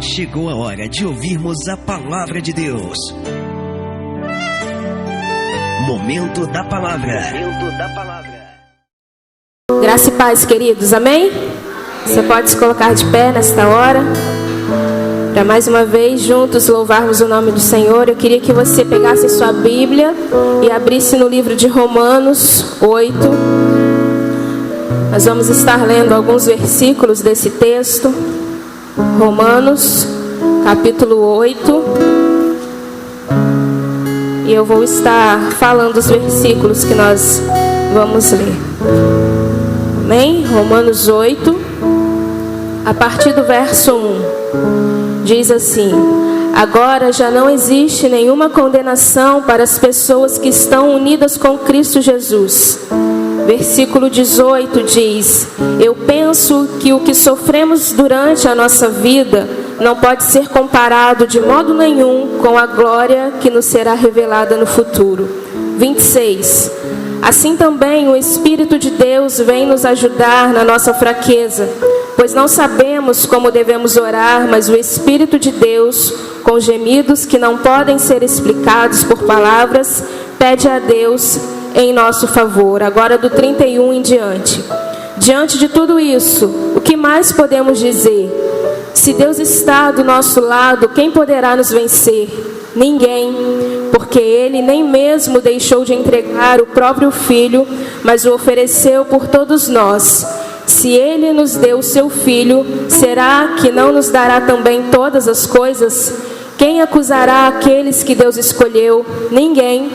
Chegou a hora de ouvirmos a palavra de Deus. Momento da palavra. Graça e paz, queridos, amém? Você pode se colocar de pé nesta hora, para mais uma vez juntos louvarmos o nome do Senhor. Eu queria que você pegasse sua Bíblia e abrisse no livro de Romanos 8. Nós vamos estar lendo alguns versículos desse texto. Romanos, capítulo 8. E eu vou estar falando os versículos que nós vamos ler. Amém? Romanos 8, a partir do verso 1. Diz assim: agora já não existe nenhuma condenação para as pessoas que estão unidas com Cristo Jesus. Versículo 18 diz: eu penso que o que sofremos durante a nossa vida não pode ser comparado de modo nenhum com a glória que nos será revelada no futuro. 26. Assim também o Espírito de Deus vem nos ajudar na nossa fraqueza, pois não sabemos como devemos orar, mas o Espírito de Deus, com gemidos que não podem ser explicados por palavras, pede a Deus em nosso favor. Agora do 31 em diante. Diante de tudo isso, o que mais podemos dizer? Se Deus está do nosso lado, quem poderá nos vencer? Ninguém, porque Ele nem mesmo deixou de entregar o próprio Filho, mas o ofereceu por todos nós. Se Ele nos deu o seu Filho, será que não nos dará também todas as coisas? Quem acusará aqueles que Deus escolheu? Ninguém,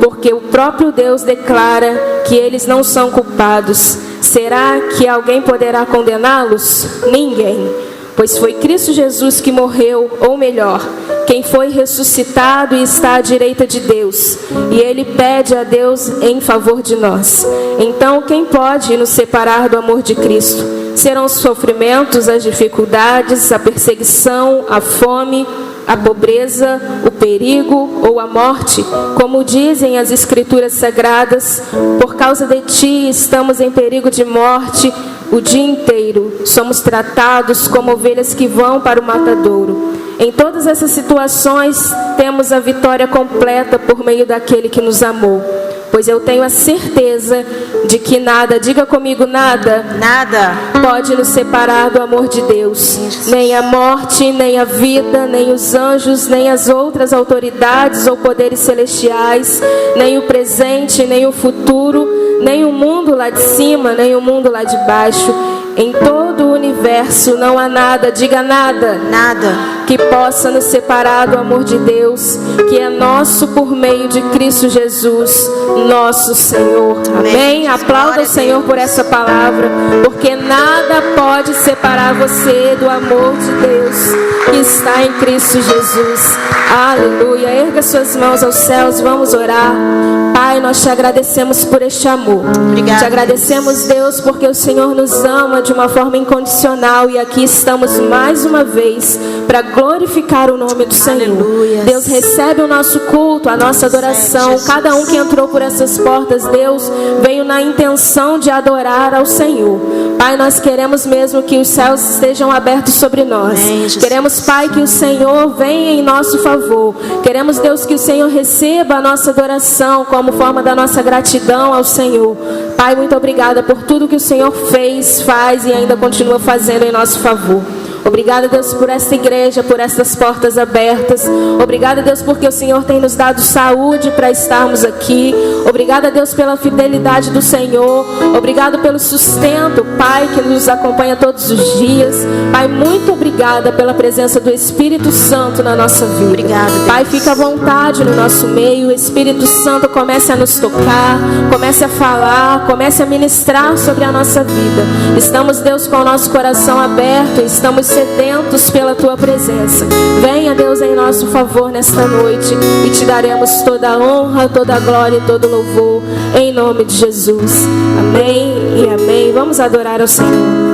porque o próprio Deus declara que eles não são culpados. Será que alguém poderá condená-los? Ninguém. Pois foi Cristo Jesus que morreu, ou melhor, quem foi ressuscitado e está à direita de Deus, e Ele pede a Deus em favor de nós. Então, quem pode nos separar do amor de Cristo? Serão os sofrimentos, as dificuldades, a perseguição, a fome, a pobreza, o perigo ou a morte? Como dizem as Escrituras Sagradas, por causa de Ti estamos em perigo de morte o dia inteiro, somos tratados como ovelhas que vão para o matadouro. Em todas essas situações, temos a vitória completa por meio daquele que nos amou. Pois eu tenho a certeza de que nada, diga comigo, nada pode nos separar do amor de Deus. Nem a morte, nem a vida, nem os anjos, nem as outras autoridades ou poderes celestiais, nem o presente, nem o futuro, nem o mundo lá de cima, nem o mundo lá de baixo. Em todo o universo não há nada, diga nada, que possa nos separar do amor de Deus, que é nosso por meio de Cristo Jesus, nosso Senhor. Amém? Aplauda o Senhor por essa palavra, porque nada pode separar você do amor de Deus que está em Cristo Jesus. Aleluia. Erga suas mãos aos céus, vamos orar. Pai, nós te agradecemos por este amor. Obrigada. Te agradecemos, Deus, porque o Senhor nos ama de uma forma incondicional, e aqui estamos mais uma vez para glorificar o nome do Senhor. Aleluia. Deus, recebe o nosso culto, a nossa adoração. Cada um que entrou por essas portas, Deus, veio na intenção de adorar ao Senhor. Pai, nós queremos mesmo que os céus estejam abertos sobre nós. Queremos, Pai, que o Senhor venha em nosso favor. Queremos, Deus, que o Senhor receba a nossa adoração como forma da nossa gratidão ao Senhor. Pai, muito obrigada por tudo que o Senhor fez, faz e ainda continua fazendo em nosso favor. Obrigada, Deus, por esta igreja, por estas portas abertas. Obrigada, Deus, porque o Senhor tem nos dado saúde para estarmos aqui. Obrigada, Deus, pela fidelidade do Senhor. Obrigado pelo sustento, Pai, que nos acompanha todos os dias. Pai, muito obrigada pela presença do Espírito Santo na nossa vida. Obrigada, Deus. Pai, fica à vontade no nosso meio. O Espírito Santo comece a nos tocar, comece a falar, comece a ministrar sobre a nossa vida. Estamos, Deus, com o nosso coração aberto, estamos sedentos pela Tua presença. Venha, Deus, em nosso favor nesta noite, e te daremos toda a honra, toda a glória e todo o louvor, em nome de Jesus. Amém e amém. Vamos adorar ao Senhor.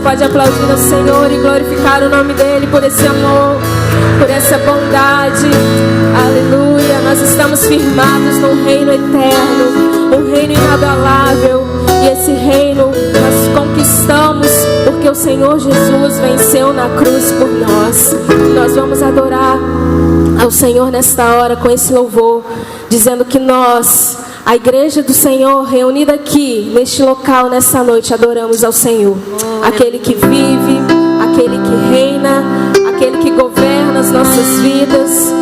pode aplaudir ao Senhor e glorificar o nome dEle por esse amor, por essa bondade. Aleluia. Nós estamos firmados num reino eterno, um reino inabalável. E esse reino nós conquistamos porque o Senhor Jesus venceu na cruz por nós. Nós vamos adorar ao Senhor nesta hora com esse louvor, dizendo que nós, a igreja do Senhor reunida aqui neste local nesta noite, adoramos ao Senhor, aquele que vive, aquele que reina, aquele que governa as nossas vidas.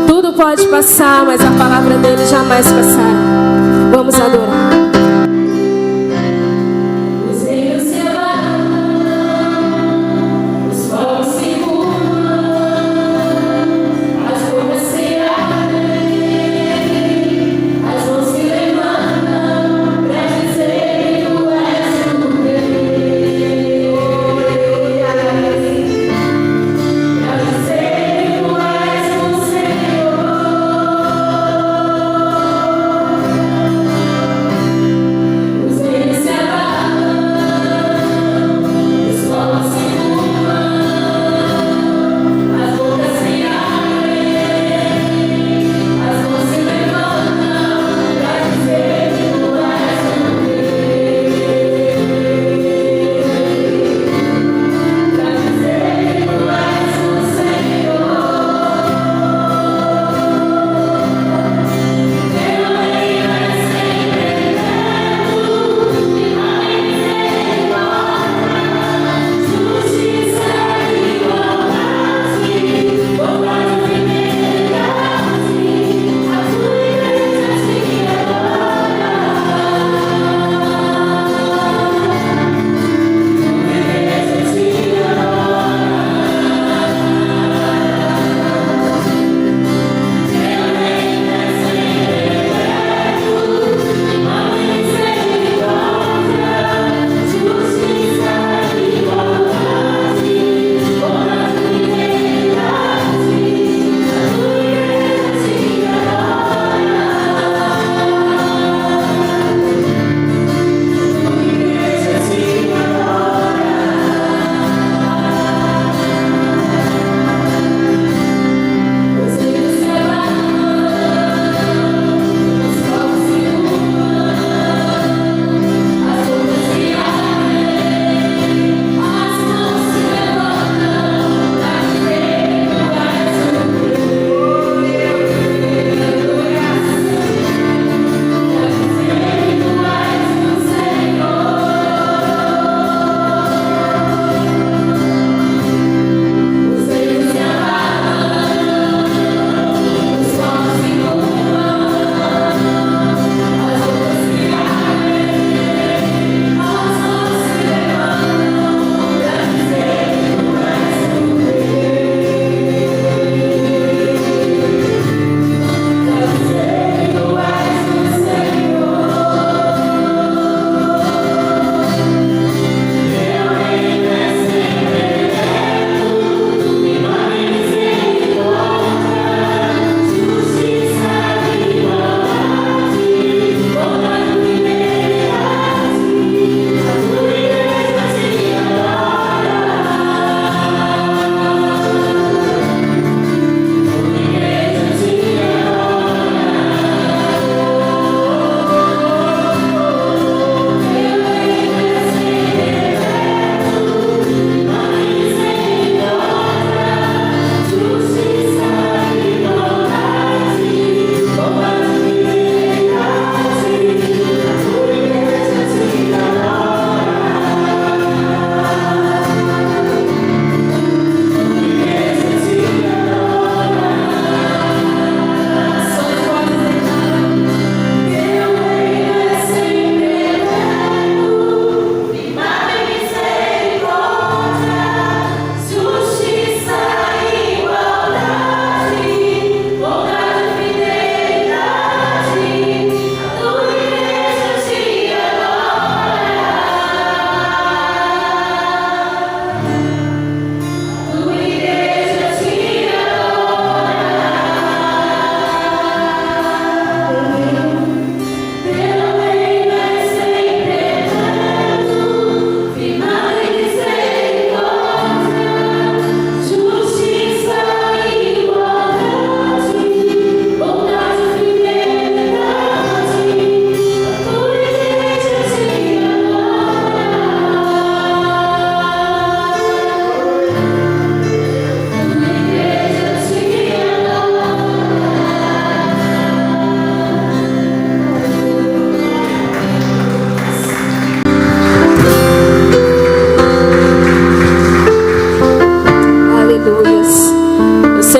Tudo pode passar, mas a palavra dele jamais passará. Vamos adorar.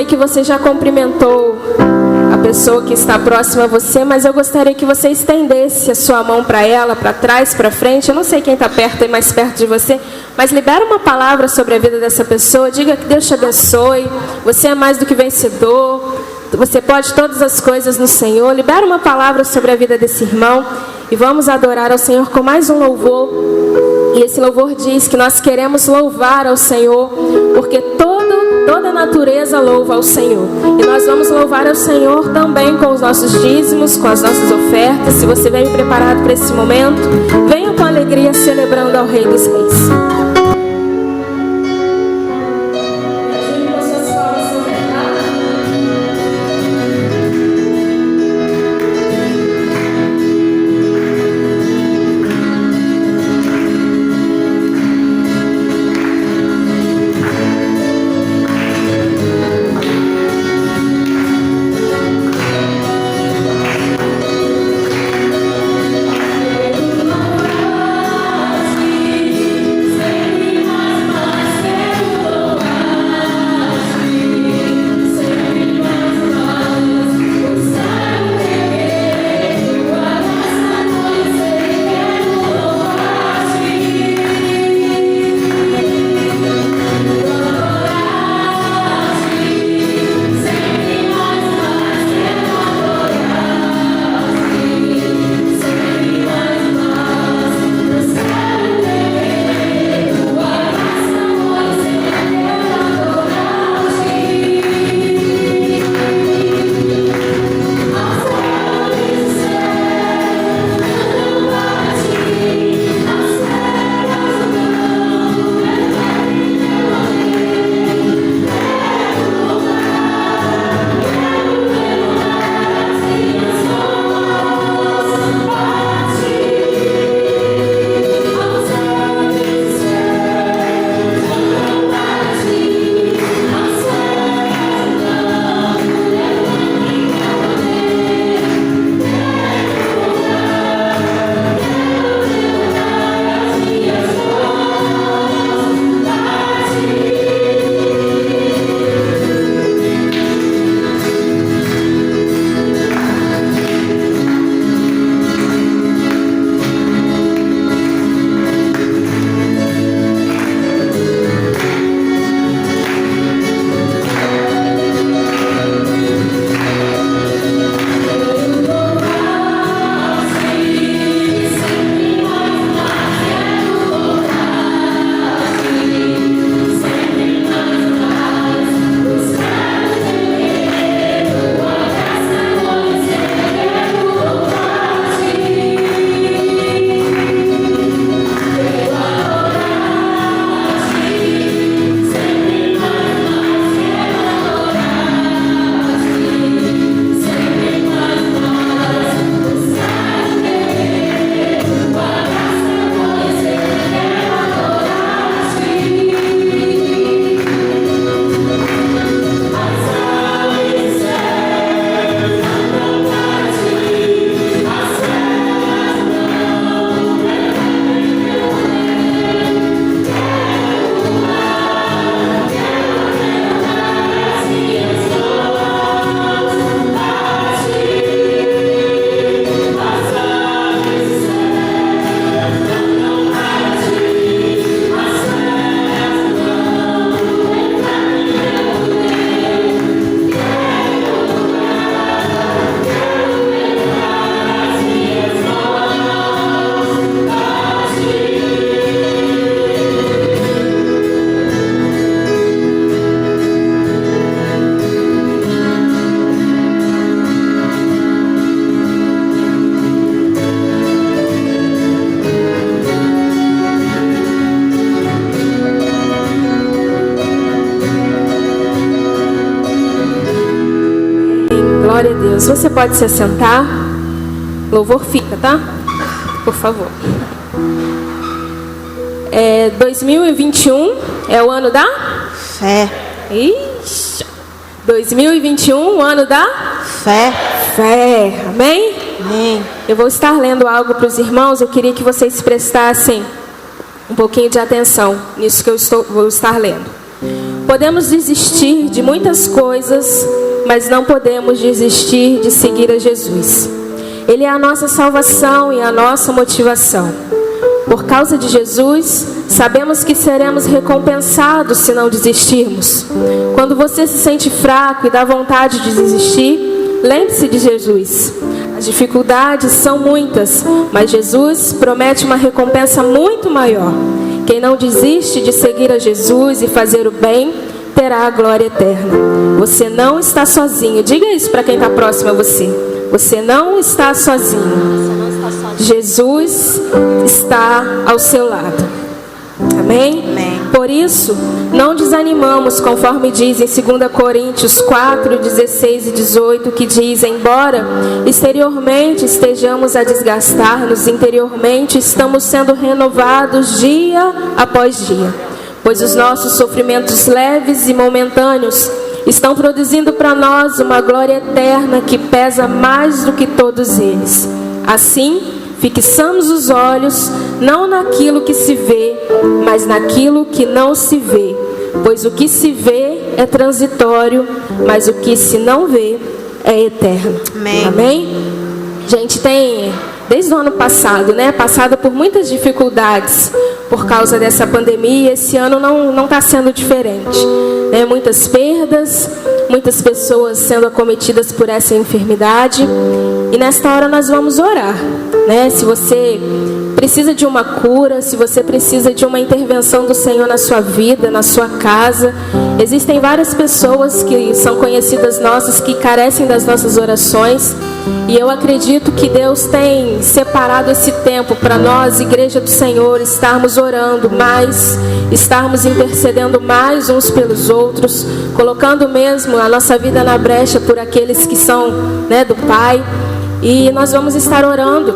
sei que você já cumprimentou a pessoa que está próxima a você, mas eu gostaria que você estendesse a sua mão para ela, para trás, para frente. Eu não sei quem está perto e mais perto de você, mas libera uma palavra sobre a vida dessa pessoa. Diga que Deus te abençoe. Você é mais do que vencedor. Você pode todas as coisas no Senhor. Libera uma palavra sobre a vida desse irmão e vamos adorar ao Senhor com mais um louvor. E esse louvor diz que nós queremos louvar ao Senhor, porque toda a natureza louva ao Senhor. E nós vamos louvar ao Senhor também com os nossos dízimos, com as nossas ofertas. Se você vem preparado para esse momento, venha com alegria celebrando ao Rei dos Reis. Glória a Deus. Você pode se assentar. Louvor fica, tá? Por favor. 2021 é o ano da fé. Ixi. 2021, o ano da fé. Fé. Amém? Amém. Eu vou estar lendo algo para os irmãos. Eu queria que vocês prestassem um pouquinho de atenção nisso que vou estar lendo. Podemos desistir de muitas coisas, mas não podemos desistir de seguir a Jesus. Ele é a nossa salvação e a nossa motivação. Por causa de Jesus, sabemos que seremos recompensados se não desistirmos. Quando você se sente fraco e dá vontade de desistir, lembre-se de Jesus. As dificuldades são muitas, mas Jesus promete uma recompensa muito maior. Quem não desiste de seguir a Jesus e fazer o bem, terá a glória eterna. Você não está sozinho. Diga isso para quem está próximo a você. Você não está sozinho. Jesus está ao seu lado. Amém? Amém. Por isso, não desanimamos, conforme diz em 2 Coríntios 4, 16 e 18, que diz: embora exteriormente estejamos a desgastar-nos, interiormente estamos sendo renovados dia após dia. Pois os nossos sofrimentos leves e momentâneos estão produzindo para nós uma glória eterna que pesa mais do que todos eles. Assim, fixamos os olhos não naquilo que se vê, mas naquilo que não se vê. Pois o que se vê é transitório, mas o que se não vê é eterno. Amém. Amém? Gente, tem, desde o ano passado, passado por muitas dificuldades por causa dessa pandemia. Esse ano não está sendo diferente. Muitas perdas, muitas pessoas sendo acometidas por essa enfermidade. E nesta hora nós vamos orar. Se você precisa de uma cura, se você precisa de uma intervenção do Senhor na sua vida, na sua casa, existem várias pessoas que são conhecidas nossas que carecem das nossas orações. E eu acredito que Deus tem separado esse tempo para nós, Igreja do Senhor, estarmos orando mais, estarmos intercedendo mais uns pelos outros, colocando mesmo a nossa vida na brecha por aqueles que são do Pai. E nós vamos estar orando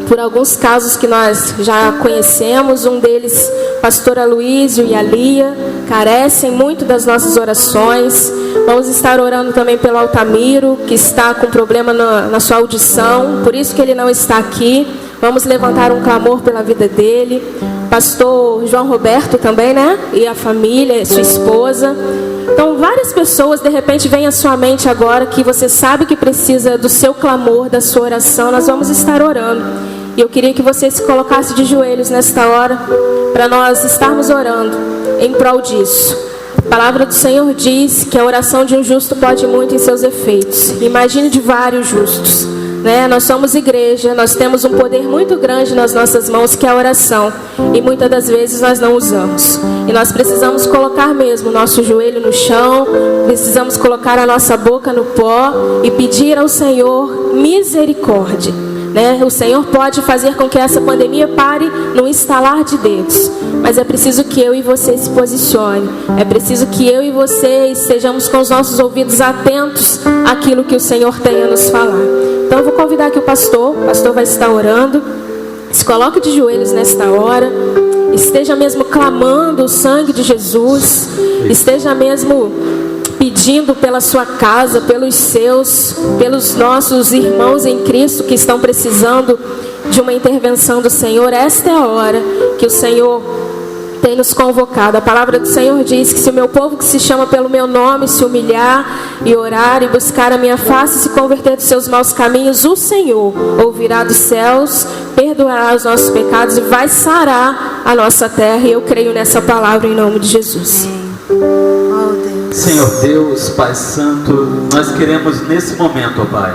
por alguns casos que nós já conhecemos. Um deles, pastor Aloísio e a Lia, carecem muito das nossas orações. Vamos estar orando também pelo Altamiro, que está com problema na sua audição, por isso que ele não está aqui. Vamos levantar um clamor pela vida dele. Pastor João Roberto também, e a família, sua esposa. Então, várias pessoas, de repente, vêm à sua mente agora que você sabe que precisa do seu clamor, da sua oração. Nós vamos estar orando. E eu queria que você se colocasse de joelhos nesta hora, para nós estarmos orando em prol disso. A palavra do Senhor diz que a oração de um justo pode muito em seus efeitos. Imagine de vários justos. Nós somos igreja, nós temos um poder muito grande nas nossas mãos, que é a oração. E muitas das vezes nós não usamos. E nós precisamos colocar mesmo o nosso joelho no chão, precisamos colocar a nossa boca no pó e pedir ao Senhor misericórdia. O Senhor pode fazer com que essa pandemia pare num estalar de dedos. Mas é preciso que eu e você se posicione. É preciso que eu e você estejamos com os nossos ouvidos atentos àquilo que o Senhor tem a nos falar. Então eu vou convidar aqui o pastor vai estar orando. Se coloque de joelhos nesta hora. Esteja mesmo clamando o sangue de Jesus. Esteja mesmo pedindo pela sua casa, pelos seus, pelos nossos irmãos em Cristo que estão precisando de uma intervenção do Senhor. Esta é a hora que o Senhor tem nos convocado. A palavra do Senhor diz que se o meu povo que se chama pelo meu nome se humilhar e orar e buscar a minha face e se converter dos seus maus caminhos, o Senhor ouvirá dos céus, perdoará os nossos pecados e vai sarar a nossa terra. E eu creio nessa palavra em nome de Jesus. Senhor Deus, Pai Santo, nós queremos nesse momento, ó Pai,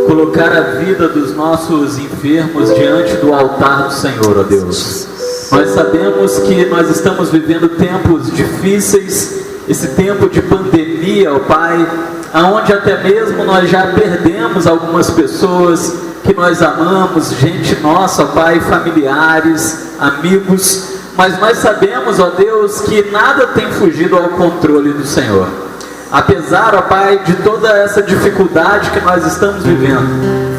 colocar a vida dos nossos enfermos diante do altar do Senhor, ó Deus. Nós sabemos que nós estamos vivendo tempos difíceis, esse tempo de pandemia, ó Pai, aonde até mesmo nós já perdemos algumas pessoas que nós amamos, gente nossa, ó Pai, familiares, amigos. Mas nós sabemos, ó Deus, que nada tem fugido ao controle do Senhor. Apesar, ó Pai, de toda essa dificuldade que nós estamos vivendo,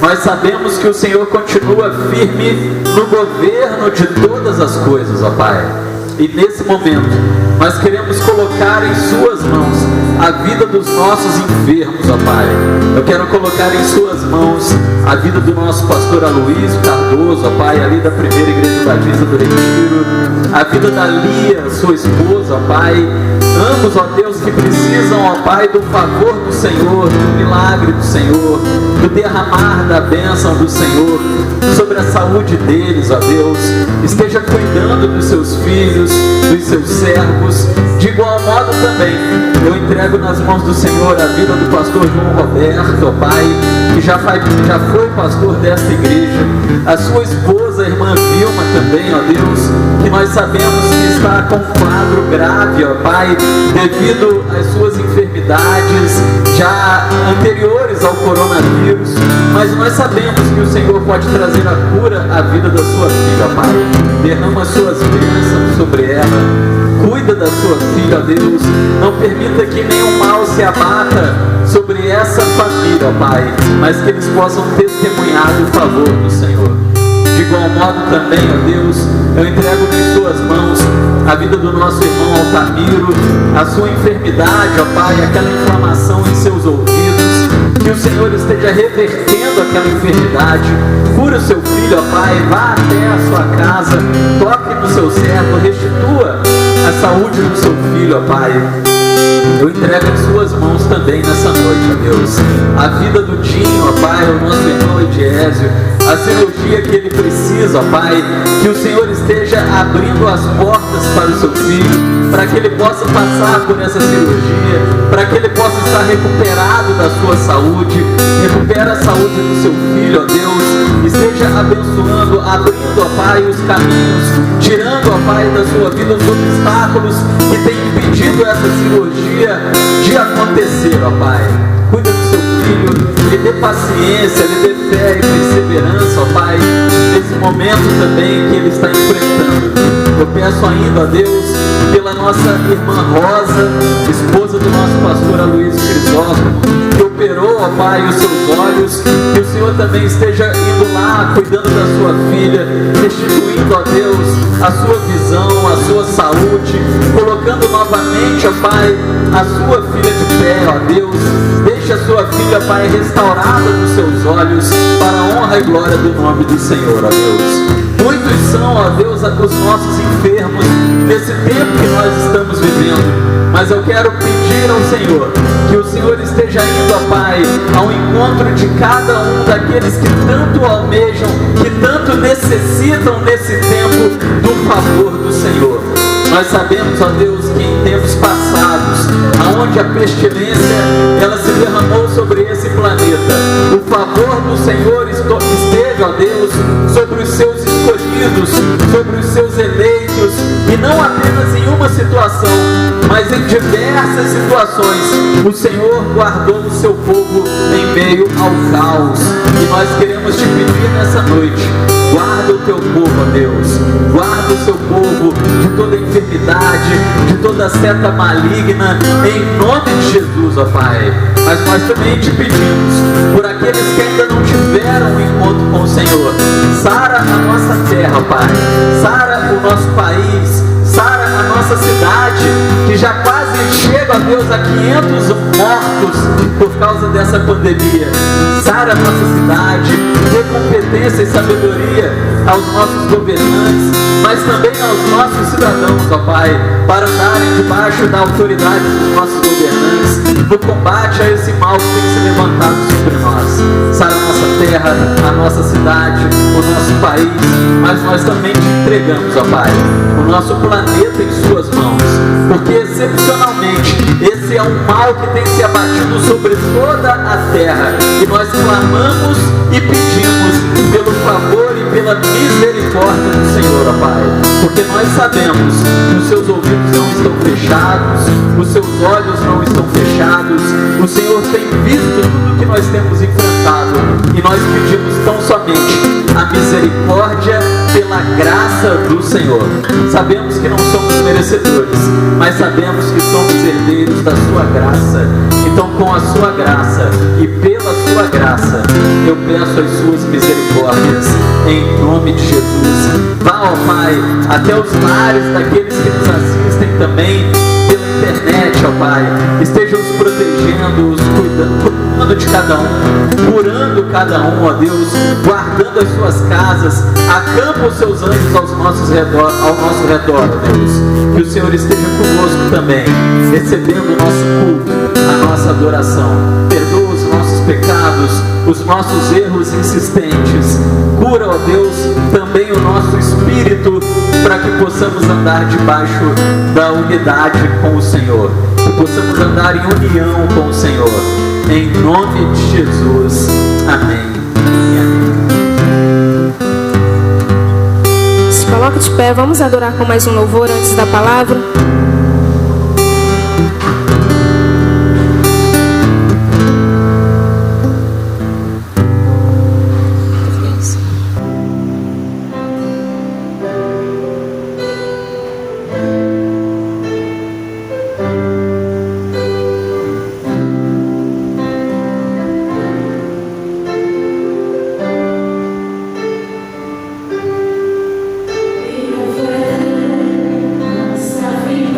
nós sabemos que o Senhor continua firme no governo de todas as coisas, ó Pai. E nesse momento, nós queremos colocar em Suas mãos a vida dos nossos enfermos, ó Pai. Eu quero colocar em Suas mãos a vida do nosso pastor Aloísio Cardoso, ó Pai, ali da Primeira Igreja Batista do Retiro, a vida da Lia, sua esposa, ó Pai, Ambos, ó Deus, que precisam, ó Pai, do favor do Senhor, do milagre do Senhor, do derramar da bênção do Senhor sobre a saúde deles, ó Deus. Esteja cuidando dos seus filhos, dos seus servos. De igual modo também, eu entrego nas mãos do Senhor a vida do pastor João Roberto, ó Pai, que já foi pastor desta igreja, a sua esposa, a irmã Vilma também, ó Deus, que nós sabemos que está com um quadro grave, ó Pai, devido às suas enfermidades já anteriores ao coronavírus, mas nós sabemos que o Senhor pode trazer a cura à vida da sua filha, ó Pai. Derrama as suas bênçãos sobre ela. Cuida da sua filha, ó Deus. Não permita que nenhum mal se abata sobre essa família, ó Pai, mas que eles possam testemunhar o favor do Senhor. De igual modo também, ó Deus, eu entrego em suas mãos a vida do nosso irmão Altamiro, a sua enfermidade, ó Pai, aquela inflamação em seus ouvidos. Que o Senhor esteja revertendo aquela enfermidade. Cura o seu filho, ó Pai, vá até a sua casa, toque no seu servo, restitua a saúde do seu filho, ó Pai. Eu entrego em suas mãos também nessa noite, ó Deus, a vida do Dinho, ó Pai, o nosso irmão Ediésio, a cirurgia que ele precisa, ó Pai, que o Senhor esteja abrindo as portas para o seu filho, para que ele possa passar por essa cirurgia, para que ele possa estar recuperado da sua saúde. Recupera a saúde do seu filho, ó Deus, esteja abençoando, abrindo, ó Pai, os caminhos, tirando, ó Pai, da sua vida os obstáculos que têm impedido essa cirurgia de acontecer, ó Pai. Cuida do seu filho, lhe dê paciência, lhe dê fé e perseverança, ó Pai, nesse momento também que ele está enfrentando. Eu peço ainda, ó Deus, pela nossa irmã Rosa, esposa do nosso pastor Aloysio Crisóstomo, que operou, ó Pai, os seus olhos, que o Senhor também esteja indo lá, cuidando da sua filha, restituindo, ó Deus, a sua visão, a sua saúde, colocando novamente, ó Pai, a sua filha de pé, ó Deus. Deixa a sua filha, Pai, restaurada dos seus olhos, para a honra e glória do nome do Senhor, ó Deus. Muitos são, ó Deus, os nossos enfermos nesse tempo que nós estamos vivendo, mas eu quero pedir ao Senhor que o Senhor esteja indo, ó Pai, ao encontro de cada um daqueles que tanto almejam, que tanto necessitam nesse tempo do favor do Senhor. Nós sabemos, ó Deus, que em tempos passados, aonde a pestilência ela se derramou sobre esse planeta, o favor do Senhor esteve, ó Deus, sobre os seus escolhidos, sobre os seus eleitos, e não apenas em uma situação, mas em diversas situações. O Senhor guardou o seu povo em meio ao caos, e nós queremos te pedir nessa noite: guarda o teu povo, ó Deus, guarda o seu povo de toda enfermidade, de toda seta maligna, em nome de Jesus, ó Pai. Mas nós também te pedimos por aqueles que ainda não tiveram um encontro com o Senhor. Sara a nossa terra, Pai, sara o nosso país, sara a nossa cidade, que já quase chega, ó Deus, a 500 mortos por causa dessa pandemia. Sara a nossa cidade, dê competência e sabedoria aos nossos governantes, mas também aos nossos cidadãos, ó Pai, para andarem debaixo da autoridade dos nossos governantes no combate a esse mal que tem se levantado sobre nós. Sara a nossa terra, a nossa cidade, o nosso país, mas nós também te entregamos, ó Pai, o nosso planeta em suas mãos, porque excepcionalmente esse é um mal que tem se abatido sobre toda a terra, e nós clamamos e pedimos pelo favor e pela misericórdia do Senhor, ó Pai, porque nós sabemos que os seus ouvidos não estão fechados, os seus olhos não estão fechados, o Senhor tem visto tudo que nós temos enfrentado, e nós pedimos tão somente a misericórdia pela graça do Senhor. Sabemos que não somos merecedores, mas sabemos que somos herdeiros da sua graça. Então, com a sua graça e pela sua graça, eu peço as suas misericórdias, em nome de Jesus. Vá, ó Pai, até os lares daqueles que nos assistem também pela internet, ó Pai, esteja os protegendo, os cuidando de cada um, curando cada um, ó Deus, guardando as suas casas, acampa os seus anjos ao nosso redor, ó Deus. Que o Senhor esteja conosco também, recebendo o nosso culto, a nossa adoração. Perdoa os nossos pecados, os nossos erros insistentes. Cura, ó Deus, também o nosso espírito, para que possamos andar debaixo da unidade com o Senhor, que possamos andar em união com o Senhor. Em nome de Jesus. Amém. E amém. Se coloque de pé, vamos adorar com mais um louvor antes da palavra. Nossa vida.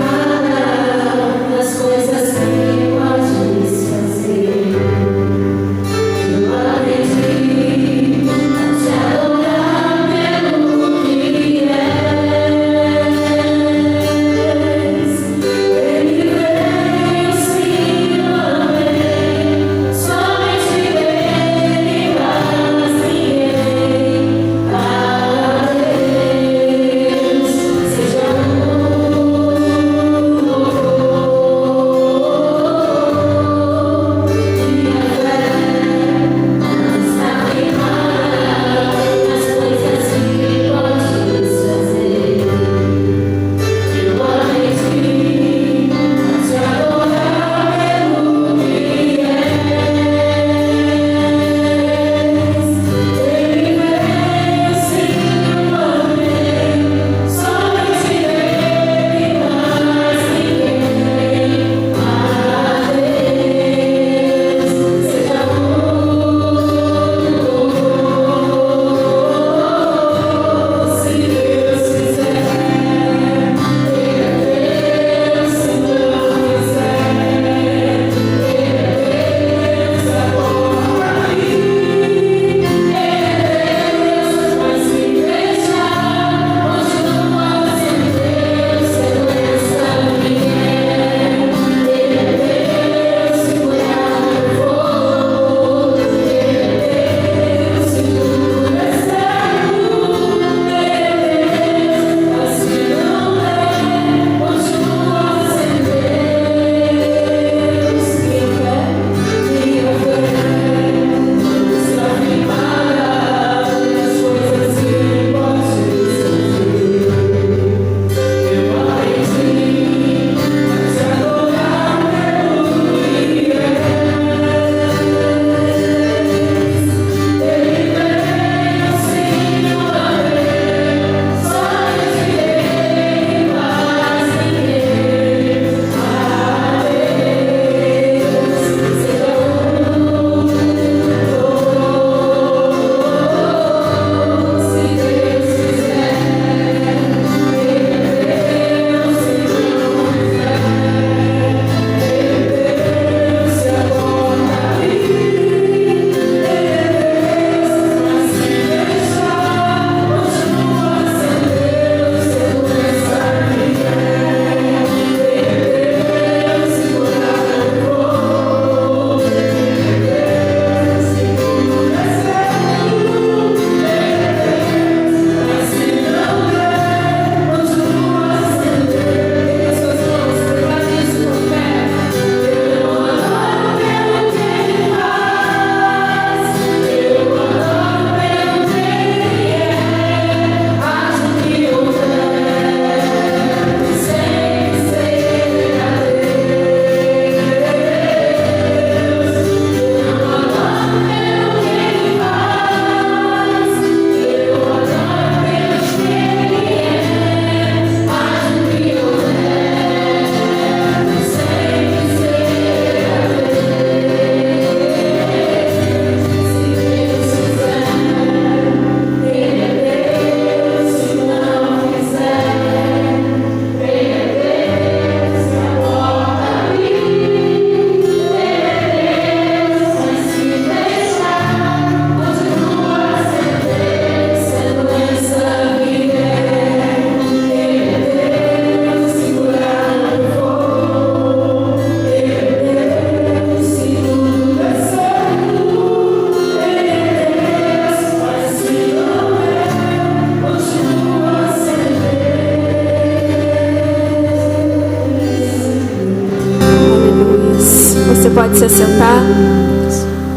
pode se assentar.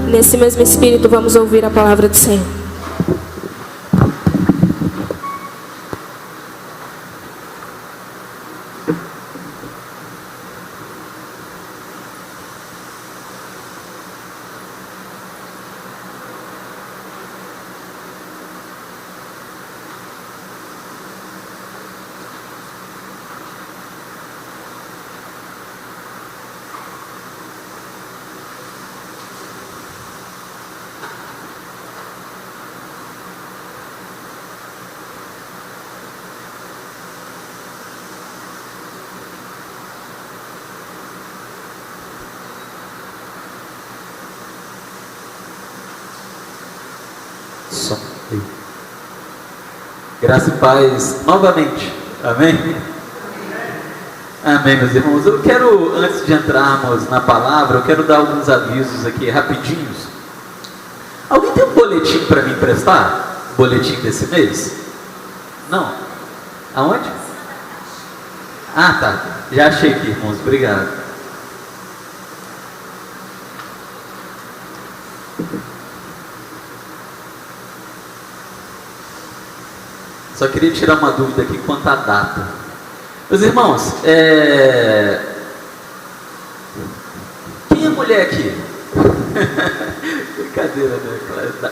Nesse mesmo espírito, vamos ouvir a palavra do Senhor. Graça e paz novamente, amém? Amém, meus irmãos. Eu quero, antes de entrarmos na palavra, eu quero dar alguns avisos aqui rapidinhos. Alguém tem um boletim para me emprestar? Boletim desse mês? Não? Aonde? Ah, tá, já achei aqui, irmãos, obrigado. Só queria tirar uma dúvida aqui quanto à data. Meus irmãos, quem é mulher aqui? Brincadeira, né?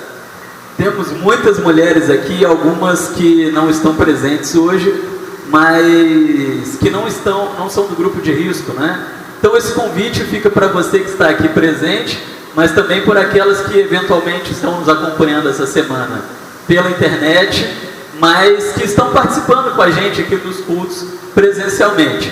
Temos muitas mulheres aqui, algumas que não estão presentes hoje, mas que não são do grupo de risco, né? Então esse convite fica para você que está aqui presente, mas também por aquelas que eventualmente estão nos acompanhando essa semana pela internet, mas que estão participando com a gente aqui dos cultos presencialmente.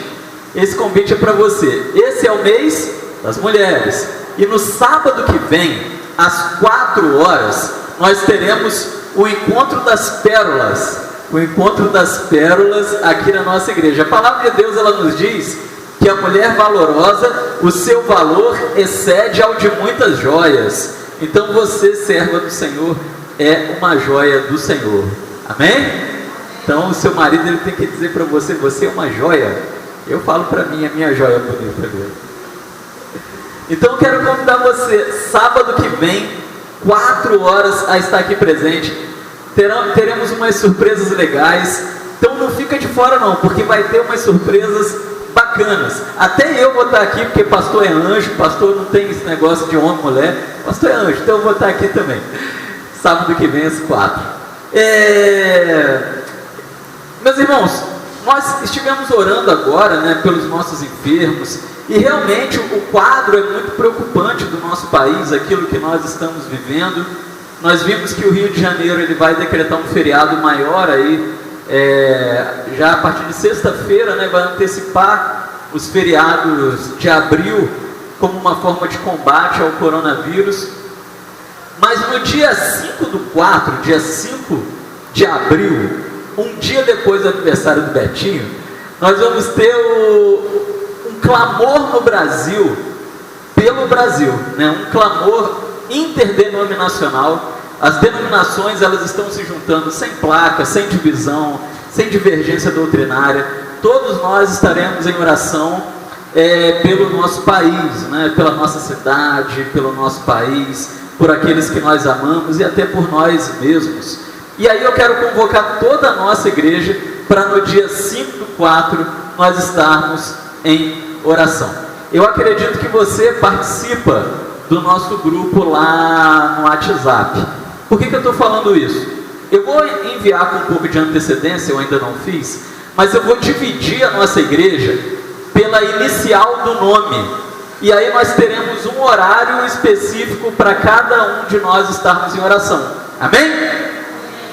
Esse convite é para você. Esse é o mês das mulheres. E no sábado que vem, às 4 horas, nós teremos o Encontro das Pérolas. O Encontro das Pérolas aqui na nossa igreja. A palavra de Deus, ela nos diz que a mulher valorosa, o seu valor excede ao de muitas joias. Então você, serva do Senhor, é uma joia do Senhor. Amém? Então o seu marido, ele tem que dizer para você: você é uma joia. Eu falo para mim, a minha joia bonita. Então eu quero convidar você, sábado que vem, 4 horas, a estar aqui presente. Teremos umas surpresas legais. Então não fica de fora não, porque vai ter umas surpresas bacanas. Até eu vou estar aqui, porque pastor é anjo. Pastor não tem esse negócio de homem, mulher. Pastor é anjo, então eu vou estar aqui também. Sábado que vem, às 4. Meus irmãos, nós estivemos orando agora, né, pelos nossos enfermos, e realmente o quadro é muito preocupante do nosso país, aquilo que nós estamos vivendo. Nós vimos que o Rio de Janeiro, ele vai decretar um feriado maior aí, já a partir de sexta-feira, né, vai antecipar os feriados de abril como uma forma de combate ao coronavírus. Mas no dia 5/4, dia 5 de abril, um dia depois do aniversário do Betinho, nós vamos ter um clamor no Brasil, pelo Brasil, né? Um clamor interdenominacional. As denominações, elas estão se juntando sem placa, sem divisão, sem divergência doutrinária. Todos nós estaremos em oração pelo nosso país, né? Pela nossa cidade, pelo nosso país, por aqueles que nós amamos e até por nós mesmos. E aí eu quero convocar toda a nossa igreja para no dia 5/4 nós estarmos em oração. Eu acredito que você participa do nosso grupo lá no WhatsApp. Por que eu estou falando isso? Eu vou enviar com um pouco de antecedência, eu ainda não fiz, mas eu vou dividir a nossa igreja pela inicial do nome. E aí nós teremos um horário específico para cada um de nós estarmos em oração. Amém?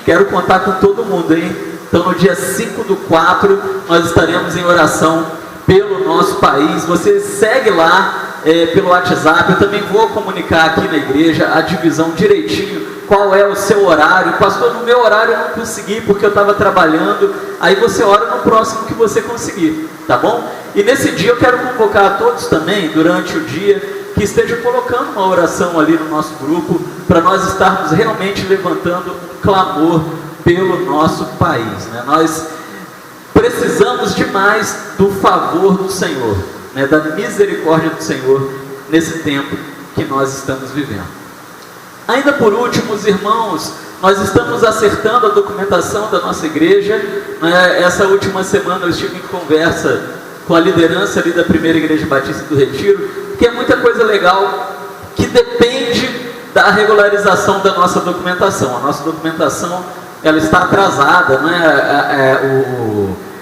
Quero contar com todo mundo, hein? Então no dia 5/4 nós estaremos em oração pelo nosso país. Você segue lá pelo WhatsApp. Eu também vou comunicar aqui na igreja a divisão direitinho, qual é o seu horário. Pastor, no meu horário eu não consegui porque eu estava trabalhando. Aí você ora no próximo que você conseguir, tá bom? E nesse dia eu quero convocar a todos também, durante o dia, que estejam colocando uma oração ali no nosso grupo, para nós estarmos realmente levantando um clamor pelo nosso país, né? Nós precisamos demais do favor do Senhor, né? Da misericórdia do Senhor nesse tempo que nós estamos vivendo. Ainda por último, os irmãos, nós estamos acertando a documentação da nossa igreja, né? Essa última semana eu estive em conversa com a liderança ali da Primeira Igreja Batista do Retiro, que é muita coisa legal que depende da regularização da nossa documentação. A nossa documentação, ela está atrasada, né?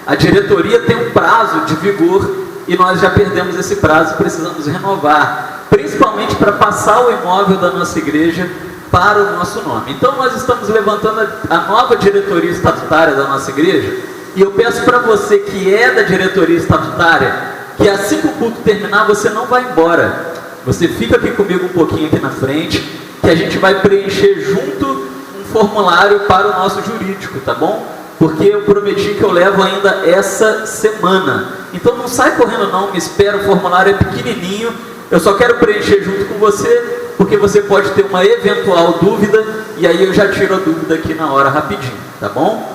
A diretoria tem um prazo de vigor e nós já perdemos esse prazo e precisamos renovar, principalmente para passar o imóvel da nossa igreja para o nosso nome. Então nós estamos levantando a nova diretoria estatutária da nossa igreja, e eu peço para você que é da diretoria estatutária, que assim que o culto terminar, você não vai embora, você fica aqui comigo um pouquinho aqui na frente, que a gente vai preencher junto um formulário para o nosso jurídico, tá bom? Porque eu prometi que eu levo ainda essa semana. Então não sai correndo não, me espera, o formulário é pequenininho, eu só quero preencher junto com você, porque você pode ter uma eventual dúvida, e aí eu já tiro a dúvida aqui na hora rapidinho, tá bom?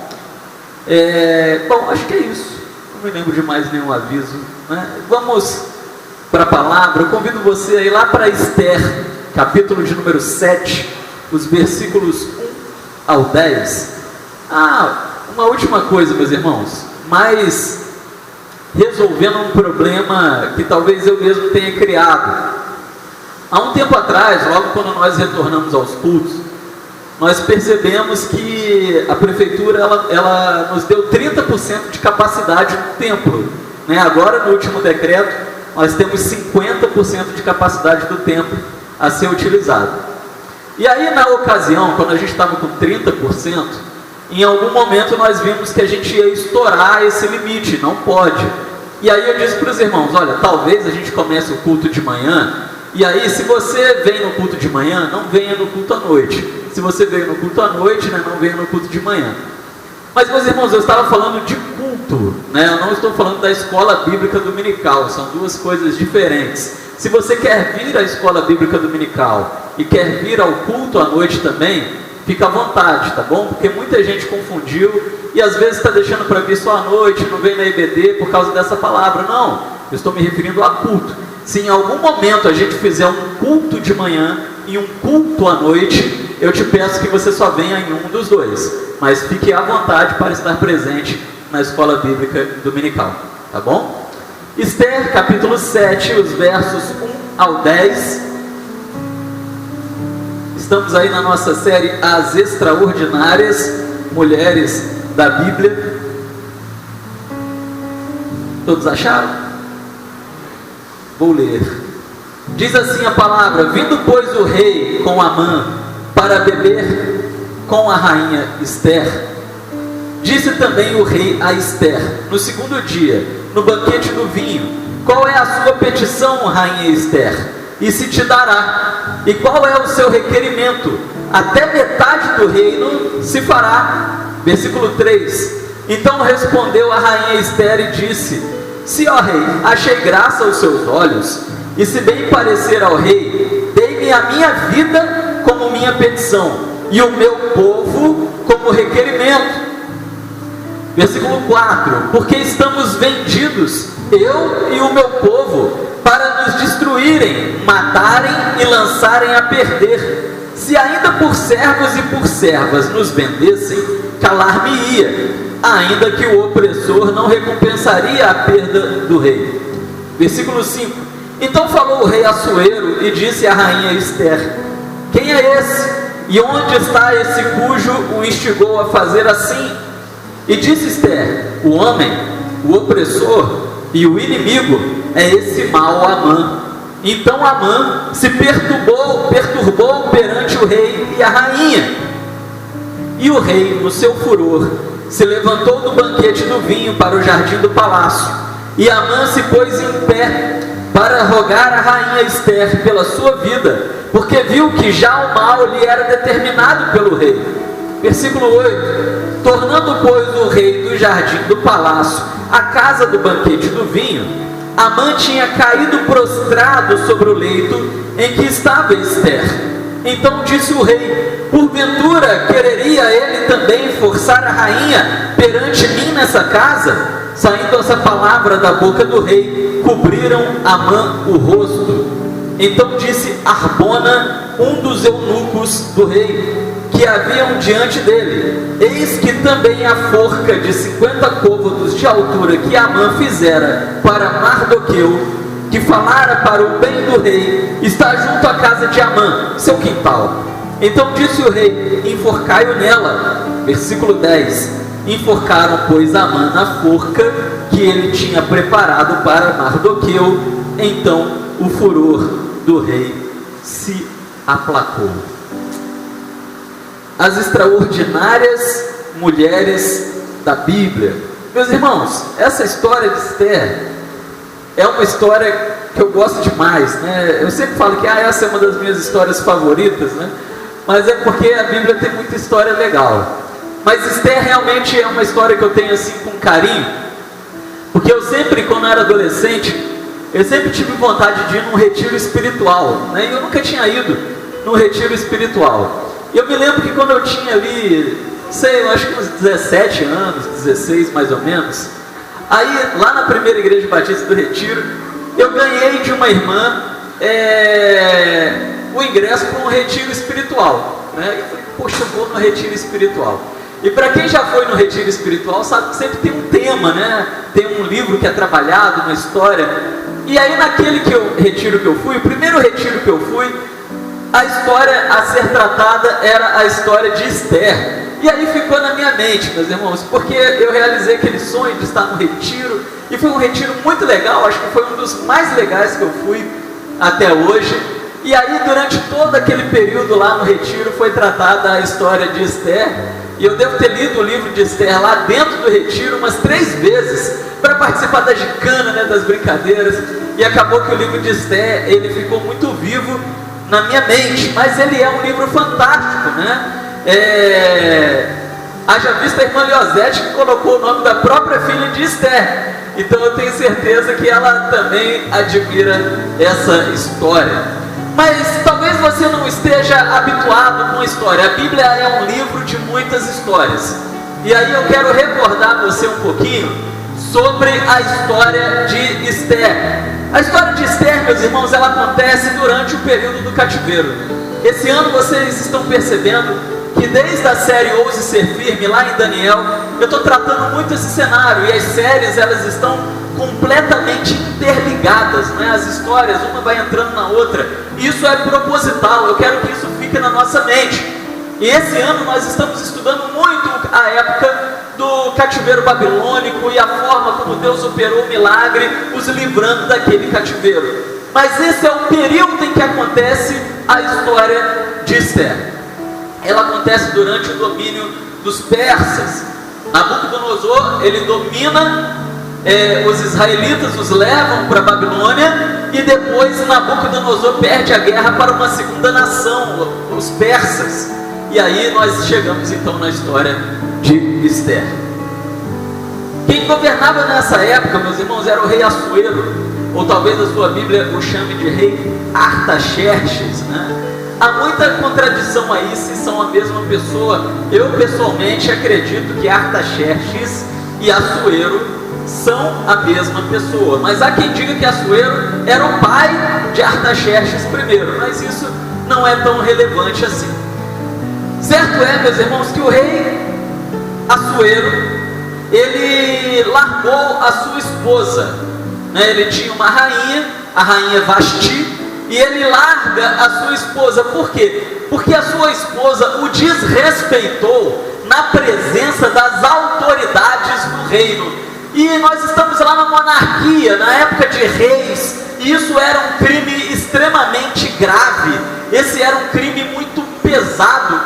Bom, acho que é isso, não me lembro de mais nenhum aviso, né? Vamos para a palavra. Eu convido você a ir lá para Esther, capítulo de número 7, os versículos 1 ao 10. Uma última coisa, meus irmãos, mas resolvendo um problema que talvez eu mesmo tenha criado. Há um tempo atrás, logo quando nós retornamos aos cultos, nós percebemos que a prefeitura ela nos deu 30% de capacidade no templo, né? Agora no último decreto nós temos 50% de capacidade do templo a ser utilizado. E aí na ocasião, quando a gente estava com 30%, em algum momento nós vimos que a gente ia estourar esse limite, não pode. E aí eu disse para os irmãos, olha, talvez a gente comece o culto de manhã, e aí se você vem no culto de manhã, não venha no culto à noite. Se você veio no culto à noite, né, não venha no culto de manhã. Mas, meus irmãos, eu estava falando de culto, né? Eu não estou falando da escola bíblica dominical, são duas coisas diferentes. Se você quer vir à escola bíblica dominical e quer vir ao culto à noite também, fica à vontade, tá bom? Porque muita gente confundiu e às vezes está deixando para vir só à noite, não vem na IBD por causa dessa palavra. Não, eu estou me referindo a culto. Se em algum momento a gente fizer um culto de manhã e um culto à noite, eu te peço que você só venha em um dos dois, mas fique à vontade para estar presente na escola bíblica dominical, tá bom? Esther, capítulo 7, os versos 1 ao 10. Estamos aí na nossa série As Extraordinárias Mulheres da Bíblia. Todos acharam? Vou ler. Diz assim a palavra: vindo pois o rei com Amã para beber com a rainha Esther, disse também o rei a Esther, no segundo dia, no banquete do vinho: qual é a sua petição, rainha Esther? E se te dará. E qual é o seu requerimento? Até metade do reino se fará. Versículo 3. Então respondeu a rainha Esther e disse: se, ó rei, achei graça aos seus olhos, e se bem parecer ao rei, dei-me a minha vida como minha petição, e o meu povo como requerimento. Versículo 4. Porque estamos vendidos, eu e o meu povo, para nos destruírem, matarem e lançarem a perder. Se ainda por servos e por servas nos vendessem, calar-me-ia, ainda que o opressor não recompensaria a perda do rei. Versículo 5. Então falou o rei Assuero e disse à rainha Esther: quem é esse? E onde está esse cujo o instigou a fazer assim? E disse Esther: o homem, o opressor e o inimigo é esse mau Amã. Então Amã se perturbou perante o rei e a rainha. E o rei, no seu furor, se levantou do banquete do vinho para o jardim do palácio. E Amã se pôs em pé para rogar a rainha Esther pela sua vida, porque viu que já o mal lhe era determinado pelo rei. Versículo 8. Tornando, pois, o rei do jardim do palácio à casa do banquete do vinho, Amã tinha caído prostrado sobre o leito em que estava Esther. Então disse o rei: porventura quereria ele também forçar a rainha perante mim nessa casa? Saindo essa palavra da boca do rei, cobriram Amã o rosto. Então disse Arbona, um dos eunucos do rei, que haviam diante dele: eis que também a forca de 50 côvados de altura que Amã fizera para Mardoqueu, que falara para o bem do rei, está junto à casa de Amã, seu quintal. Então disse o rei: enforcai-o nela. Versículo 10: enforcaram, pois, Amã na forca que ele tinha preparado para Mardoqueu. Então o furor do rei se aplacou. As extraordinárias mulheres da Bíblia. Meus irmãos, essa história de Esther é uma história que eu gosto demais, né? Eu sempre falo que essa é uma das minhas histórias favoritas, né? Mas é porque a Bíblia tem muita história legal. Mas Esther realmente é uma história que eu tenho assim com carinho, porque eu sempre, quando eu era adolescente, eu sempre tive vontade de ir num retiro espiritual, né? E eu nunca tinha ido num retiro espiritual. E eu me lembro que quando eu tinha ali, eu acho que uns 17 anos, 16 mais ou menos, aí lá na primeira igreja batista do Retiro, eu ganhei de uma irmã o ingresso para um retiro espiritual, né? E eu falei, poxa, eu vou no retiro espiritual. E para quem já foi no retiro espiritual, sabe que sempre tem um tema, né? Tem um livro que é trabalhado, uma história. E aí naquele retiro que eu fui, o primeiro retiro que eu fui, a história a ser tratada era a história de Esther. E aí ficou na minha mente, meus irmãos, porque eu realizei aquele sonho de estar no retiro, e foi um retiro muito legal, acho que foi um dos mais legais que eu fui até hoje. E aí durante todo aquele período lá no retiro foi tratada a história de Esther, e eu devo ter lido o livro de Esther lá dentro do retiro umas 3 vezes, para participar da gincana, né, das brincadeiras, e acabou que o livro de Esther, ele ficou muito vivo na minha mente, mas ele é um livro fantástico, né? Haja vista a irmã Leozete, que colocou o nome da própria filha de Esther, então eu tenho certeza que ela também admira essa história. Mas talvez você não esteja habituado com a história. A Bíblia é um livro de muitas histórias, e aí eu quero recordar você um pouquinho sobre a história de Esther. A história de Esther, meus irmãos, ela acontece durante o período do cativeiro. Esse ano vocês estão percebendo que desde a série Ouse Ser Firme, lá em Daniel, eu estou tratando muito esse cenário, e as séries, elas estão completamente interligadas, né? As histórias, uma vai entrando na outra. Isso é proposital, eu quero que isso fique na nossa mente. E esse ano nós estamos estudando muito a época do cativeiro babilônico e a forma como Deus operou o milagre, os livrando daquele cativeiro. Mas esse é o período em que acontece a história de Esther. Ela acontece durante o domínio dos persas. Nabucodonosor, ele domina os israelitas, os levam para a Babilônia, e depois Nabucodonosor perde a guerra para uma segunda nação, os persas. E aí nós chegamos então na história de Esther. Quem governava nessa época, meus irmãos, era o rei Assuero, ou talvez a sua Bíblia o chame de rei Artaxerxes, né? Há muita contradição aí se são a mesma pessoa. Eu pessoalmente acredito que Artaxerxes e Assuero são a mesma pessoa, mas há quem diga que Assuero era o pai de Artaxerxes primeiro, mas isso não é tão relevante assim. Certo é, meus irmãos, que o rei Assuero, ele largou a sua esposa, né? Ele tinha uma rainha, a rainha Vasti, e ele larga a sua esposa. Por quê? Porque a sua esposa o desrespeitou na presença das autoridades do reino. E nós estamos lá na monarquia, na época de reis, e isso era um crime extremamente grave. Esse era um crime muito pesado.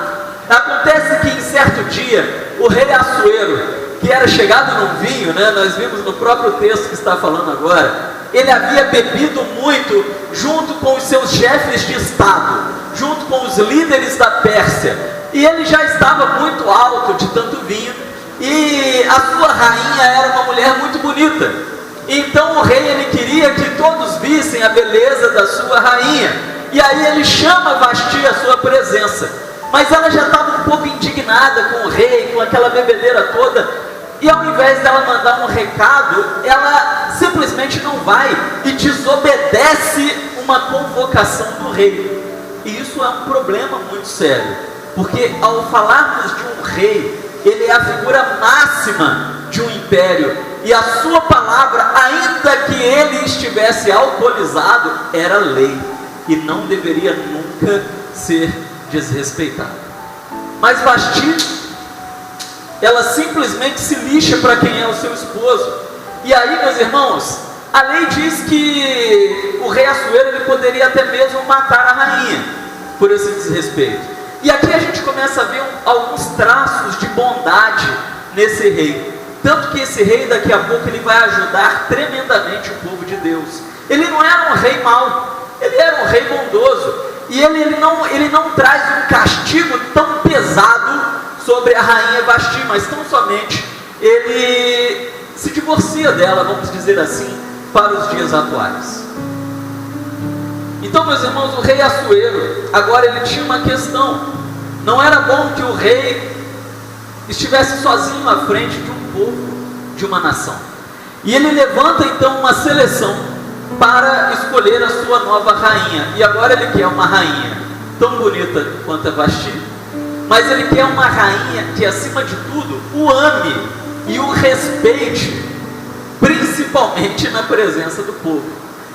Acontece que em certo dia, o rei Assuero, que era chegado num vinho, né, nós vimos no próprio texto que está falando agora, ele havia bebido muito junto com os seus chefes de estado, junto com os líderes da Pérsia, e ele já estava muito alto de tanto vinho, e a sua rainha era uma mulher muito bonita. Então o rei, ele queria que todos vissem a beleza da sua rainha, e aí ele chama Vasti à sua presença, mas ela já estava um pouco indignada com o rei, com aquela bebedeira toda, E ao invés dela mandar um recado, ela simplesmente não vai e desobedece uma convocação do rei. E isso é um problema muito sério, porque ao falarmos de um rei, ele é a figura máxima de um império, e a sua palavra, ainda que ele estivesse alcoolizado, era lei, e não deveria nunca ser desrespeitada. Mas Vasti, ela simplesmente se lixa para quem é o seu esposo. E aí, meus irmãos, a lei diz que o rei Assuero ele poderia até mesmo matar a rainha por esse desrespeito. E aqui a gente começa a ver alguns traços de bondade nesse rei. Tanto que esse rei daqui a pouco ele vai ajudar tremendamente o povo de Deus. Ele não era um rei mau, ele era um rei bondoso. E ele não traz um castigo tão pesado sobre a rainha Vasti, mas tão somente ele se divorcia dela, vamos dizer assim, para os dias atuais. Então, meus irmãos, o rei Assuero, agora ele tinha uma questão. Não era bom que o rei estivesse sozinho à frente de um povo, de uma nação. E ele levanta então uma seleção para escolher a sua nova rainha. E agora ele quer uma rainha tão bonita quanto a Vasti, mas ele quer uma rainha que, acima de tudo, o ame e o respeite, principalmente na presença do povo,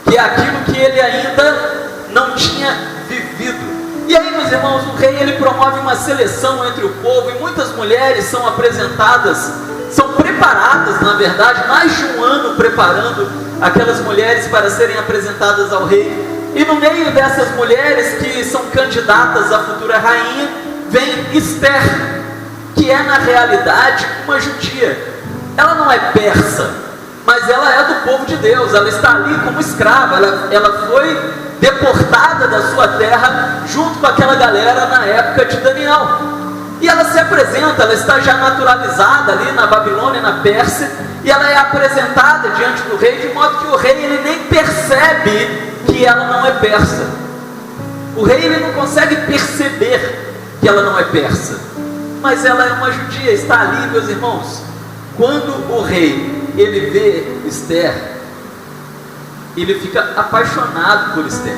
que é aquilo que ele ainda não tinha vivido. E aí, meus irmãos, o rei ele promove uma seleção entre o povo, e muitas mulheres são apresentadas, são preparadas, na verdade, mais de um ano preparando aquelas mulheres para serem apresentadas ao rei. E no meio dessas mulheres que são candidatas à futura rainha, vem Esther, que é na realidade uma judia. Ela não é persa, mas ela é do povo de Deus. Ela está ali como escrava, ela foi deportada da sua terra junto com aquela galera na época de Daniel. E ela se apresenta, ela está já naturalizada ali na Babilônia, na Pérsia, e ela é apresentada diante do rei, de modo que o rei ele nem percebe que ela não é persa. O rei ele não consegue perceber que ela não é persa, mas ela é uma judia, está ali, meus irmãos. Quando o rei ele vê Esther, ele fica apaixonado por Esther.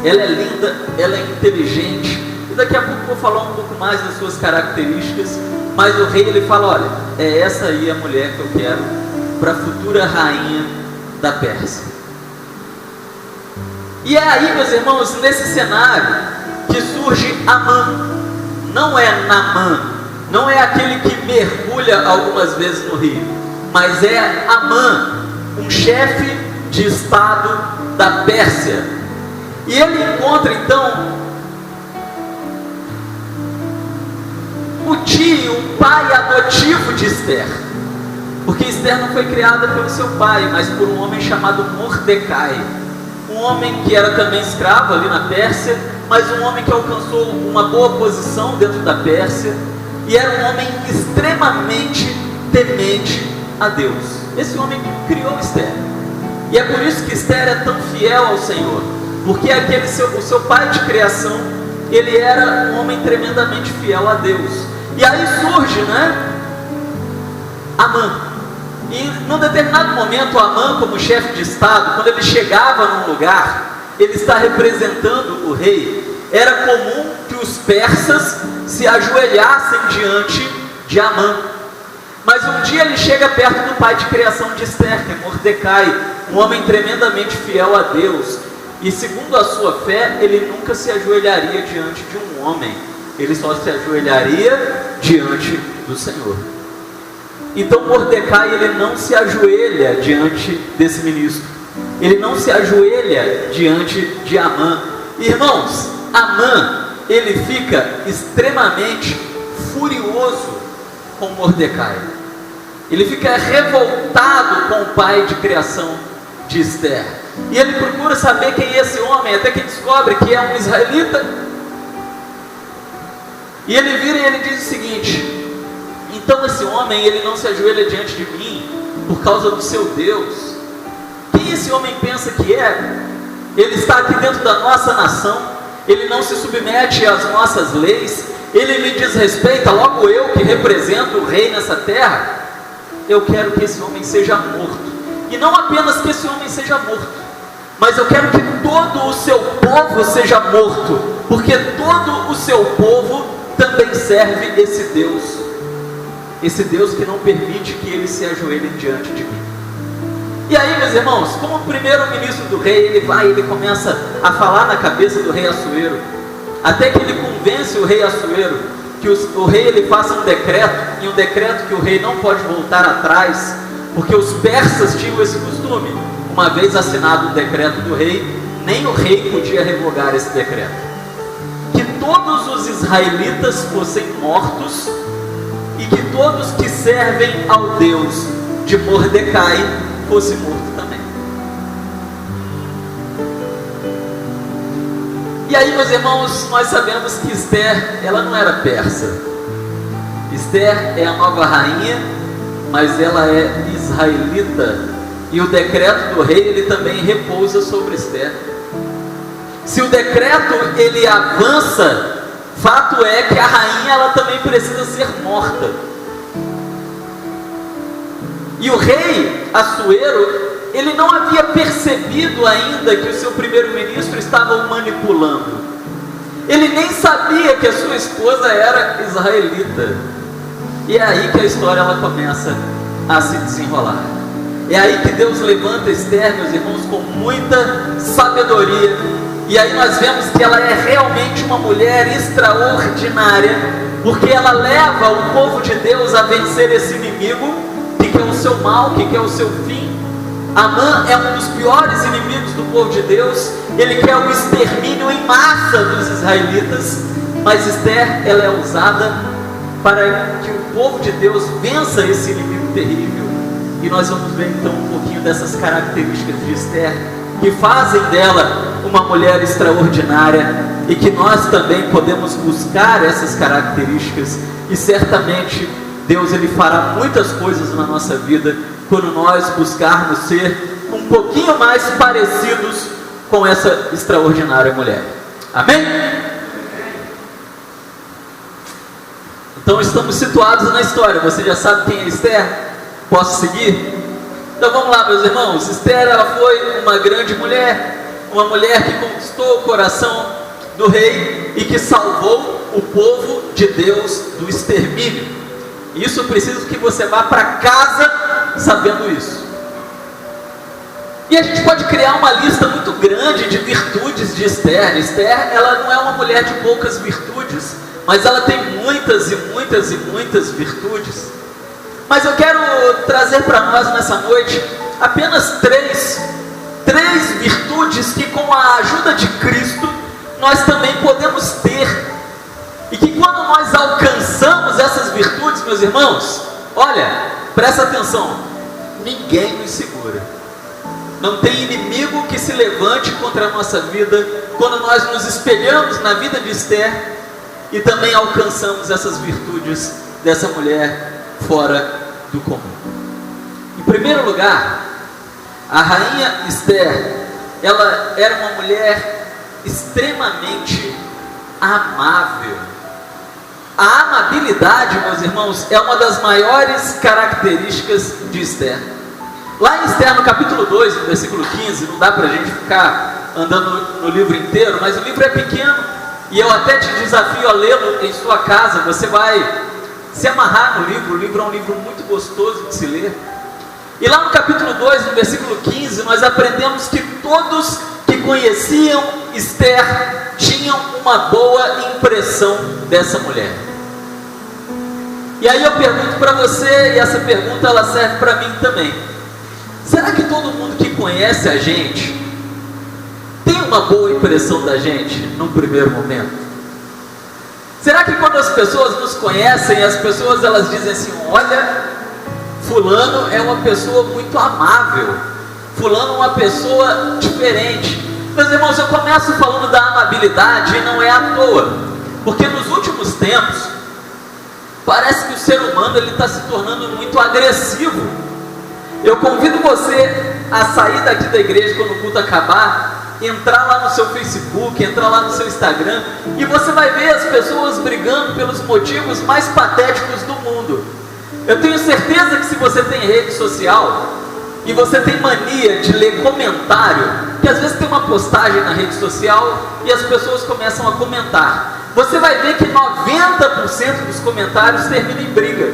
Ela é linda, ela é inteligente, e daqui a pouco eu vou falar um pouco mais das suas características. Mas o rei ele fala: olha, é essa aí a mulher que eu quero para a futura rainha da Pérsia. E é aí, meus irmãos, nesse cenário que surge Amã. Não é Naamã, não é aquele que mergulha algumas vezes no rio, mas é Amã, um chefe de estado da Pérsia. E ele encontra então o tio, o pai adotivo de Esther, porque Esther não foi criada pelo seu pai, mas por um homem chamado Mordecai, um homem que era também escravo ali na Pérsia, mas um homem que alcançou uma boa posição dentro da Pérsia, e era um homem extremamente temente a Deus. Esse homem criou Esther, e é por isso que Esther é tão fiel ao Senhor, porque o seu pai de criação, ele era um homem tremendamente fiel a Deus. E aí surge, Amã. E num determinado momento, Amã, como chefe de estado, quando ele chegava num lugar, ele está representando o rei. Era comum que os persas se ajoelhassem diante de Amã. Mas um dia ele chega perto do pai de criação de Esther, que é Mordecai, um homem tremendamente fiel a Deus. E segundo a sua fé, ele nunca se ajoelharia diante de um homem, ele só se ajoelharia diante do Senhor. Então Mordecai ele não se ajoelha diante desse ministro, ele não se ajoelha diante de Amã. Irmãos, Amã ele fica extremamente furioso com Mordecai, ele fica revoltado com o pai de criação de Esther, e ele procura saber quem é esse homem, até que descobre que é um israelita. E ele vira e ele diz o seguinte: então esse homem ele não se ajoelha diante de mim por causa do seu Deus. Quem esse homem pensa que é? Ele está aqui dentro da nossa nação, ele não se submete às nossas leis, ele me desrespeita, logo eu que represento o rei nessa terra. eu quero que esse homem seja morto. E não apenas que esse homem seja morto, mas eu quero que todo o seu povo seja morto, porque todo o seu povo também serve esse Deus que não permite que eles se ajoelhem diante de mim. E aí, meus irmãos, como o primeiro-ministro do rei, ele começa a falar na cabeça do rei Assuero, até que ele convence o rei Assuero que o rei ele faça um decreto, e um decreto que o rei não pode voltar atrás, porque os persas tinham esse costume. Uma vez assinado o decreto do rei, nem o rei podia revogar esse decreto. Que todos os israelitas fossem mortos, e que todos que servem ao Deus de Mordecai fosse morto também. E aí, meus irmãos, nós sabemos que Esther, ela não era persa. Esther é a nova rainha, mas ela é israelita. E o decreto do rei, ele também repousa sobre Esther. Se o decreto, ele avança, fato é que a rainha, ela também precisa ser morta. E o rei Assuero, ele não havia percebido ainda que o seu primeiro-ministro estava o manipulando. Ele nem sabia que a sua esposa era israelita. E é aí que a história ela começa a se desenrolar. É aí que Deus levanta Esther, meus irmãos, com muita sabedoria. E aí nós vemos que ela é realmente uma mulher extraordinária, porque ela leva o povo de Deus a vencer esse inimigo, que quer o seu mal, que quer o seu fim. Amã é um dos piores inimigos do povo de Deus. Ele quer o extermínio em massa dos israelitas. Mas Esther, ela é usada para que o povo de Deus vença esse inimigo terrível. E nós vamos ver então um pouquinho dessas características de Esther, que fazem dela uma mulher extraordinária, e que nós também podemos buscar essas características. E certamente Deus ele fará muitas coisas na nossa vida quando nós buscarmos ser um pouquinho mais parecidos com essa extraordinária mulher. Amém? Então estamos situados na história. Você já sabe quem é Esther? Posso seguir? Então vamos lá, meus irmãos. Esther, ela foi uma grande mulher, uma mulher que conquistou o coração do rei e que salvou o povo de Deus do extermínio. Isso eu preciso que você vá para casa sabendo isso. E a gente pode criar uma lista muito grande de virtudes de Esther. Esther, ela não é uma mulher de poucas virtudes, mas ela tem muitas e muitas e muitas virtudes. Mas eu quero trazer para nós nessa noite apenas três virtudes que, com a ajuda de Cristo, nós também podemos ter. E que quando nós alcançamos essas virtudes, meus irmãos, olha, presta atenção, ninguém nos segura. Não tem inimigo que se levante contra a nossa vida quando nós nos espelhamos na vida de Esther e também alcançamos essas virtudes dessa mulher fora do comum. Em primeiro lugar, a rainha Esther, ela era uma mulher extremamente amável. A amabilidade, meus irmãos, é uma das maiores características de Esther. Lá em Esther, no capítulo 2, no versículo 15, não dá para a gente ficar andando no livro inteiro, mas o livro é pequeno, e eu até te desafio a lê-lo em sua casa. Você vai se amarrar no livro. O livro é um livro muito gostoso de se ler. E lá no capítulo 2, no versículo 15, nós aprendemos que todos que conheciam Esther tinham uma boa impressão dessa mulher. E aí eu pergunto para você, e essa pergunta ela serve para mim também: será que todo mundo que conhece a gente tem uma boa impressão da gente num primeiro momento? Será que quando as pessoas nos conhecem, as pessoas elas dizem assim: olha, fulano é uma pessoa muito amável, fulano é uma pessoa diferente? Meus irmãos, eu começo falando da amabilidade e não é à toa, porque nos últimos tempos parece que o ser humano está se tornando muito agressivo. Eu convido você a sair daqui da igreja quando o culto acabar, entrar lá no seu Facebook, entrar lá no seu Instagram, e você vai ver as pessoas brigando pelos motivos mais patéticos do mundo. Eu tenho certeza que se você tem rede social e você tem mania de ler comentário, que às vezes tem uma postagem na rede social e as pessoas começam a comentar, você vai ver que 90% dos comentários terminam em briga.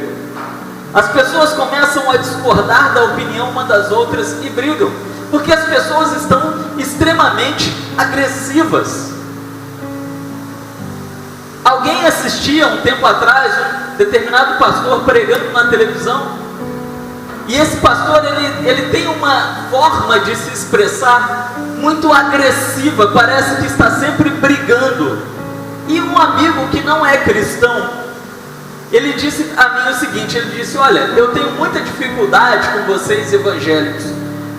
As pessoas começam a discordar da opinião uma das outras e brigam, porque as pessoas estão extremamente agressivas. Alguém assistia um tempo atrás um determinado pastor pregando na televisão, e esse pastor ele tem uma forma de se expressar muito agressiva, parece que está sempre brigando. E um amigo que não é cristão, ele disse a mim o seguinte, ele disse: olha, eu tenho muita dificuldade com vocês evangélicos,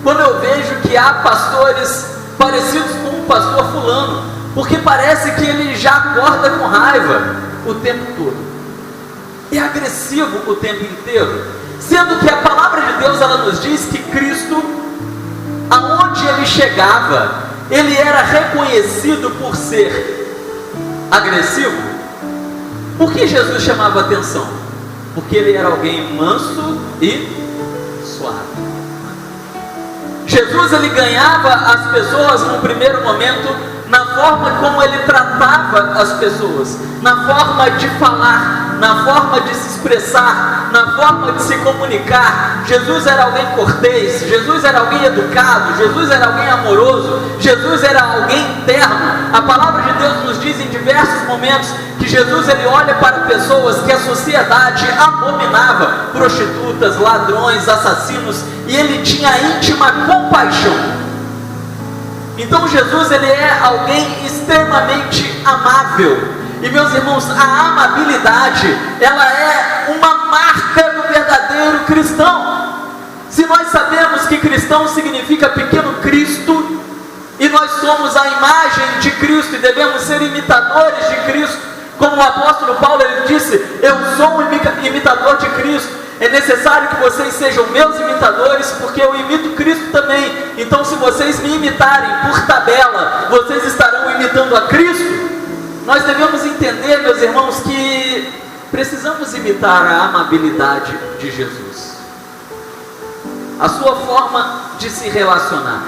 quando eu vejo que há pastores parecidos com o pastor fulano, porque parece que ele já acorda com raiva o tempo todo, é agressivo o tempo inteiro, sendo que a palavra de Deus ela nos diz que Cristo, aonde ele chegava, ele era reconhecido por ser agressivo. Por que Jesus chamava atenção? Porque ele era alguém manso e suave. Jesus ele ganhava as pessoas no primeiro momento na forma como ele tratava as pessoas, na forma de falar, na forma de se expressar, na forma de se comunicar. Jesus era alguém cortês, Jesus era alguém educado, Jesus era alguém amoroso, Jesus era alguém terno. A palavra de Deus nos diz em diversos momentos que Jesus ele olha para pessoas que a sociedade abominava, prostitutas, ladrões, assassinos, e ele tinha íntima compaixão. Então Jesus ele é alguém extremamente amável. E meus irmãos, a amabilidade ela é uma marca do verdadeiro cristão. Se nós sabemos que cristão significa pequeno Cristo, e nós somos a imagem de Cristo e devemos ser imitadores de Cristo, como o apóstolo Paulo ele disse: eu sou um imitador de Cristo. É necessário que vocês sejam meus imitadores, porque eu imito Cristo também. Então se vocês me imitarem por tabela, vocês estarão imitando a Cristo. Nós devemos entender, meus irmãos, que precisamos imitar a amabilidade de Jesus, a sua forma de se relacionar.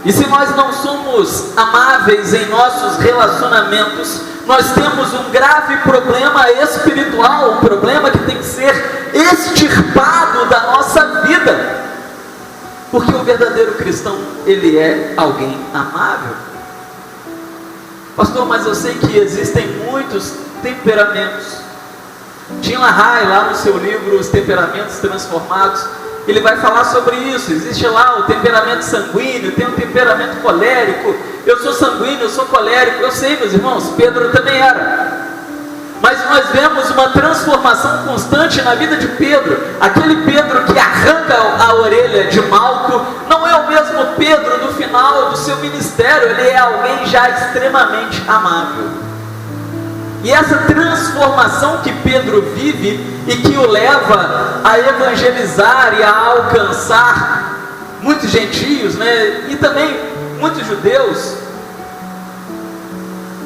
E se nós não somos amáveis em nossos relacionamentos, nós temos um grave problema espiritual, um problema que tem que ser extirpado da nossa vida, porque o verdadeiro cristão, ele é alguém amável. Pastor, mas eu sei que existem muitos temperamentos. Tim LaHaye, lá no seu livro Os Temperamentos Transformados, ele vai falar sobre isso. Existe lá o temperamento sanguíneo, tem o temperamento colérico. Eu sou sanguíneo, eu sou colérico. Eu sei, meus irmãos, Pedro também era. Mas nós vemos uma transformação constante na vida de Pedro. Aquele Pedro que arranca a orelha de Malco não é o mesmo Pedro do final do seu ministério. Ele é alguém já extremamente amável. E essa transformação que Pedro vive e que o leva a evangelizar e a alcançar muitos gentios, né? E também muitos judeus,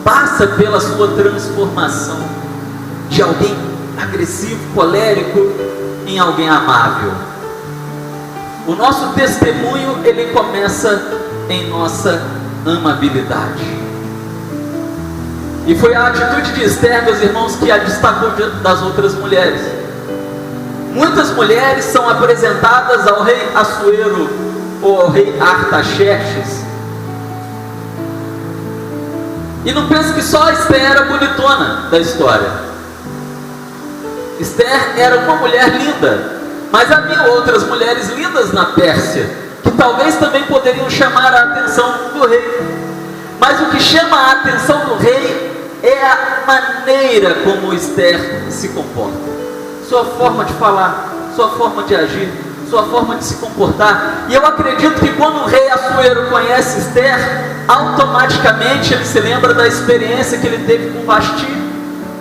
passa pela sua transformação de alguém agressivo, colérico, em alguém amável. O nosso testemunho, ele começa em nossa amabilidade. E foi a atitude de Esther, meus irmãos, que a destacou das outras mulheres. Muitas mulheres são apresentadas ao rei Assuero ou ao rei Artaxerxes, e não pense que só Esther era bonitona da história. Esther era uma mulher linda, mas havia outras mulheres lindas na Pérsia, que talvez também poderiam chamar a atenção do rei. Mas o que chama a atenção do rei é a maneira como Esther se comporta, sua forma de falar, sua forma de agir, sua forma de se comportar. E eu acredito que quando o rei Assuero conhece Esther, automaticamente ele se lembra da experiência que ele teve com Vasti.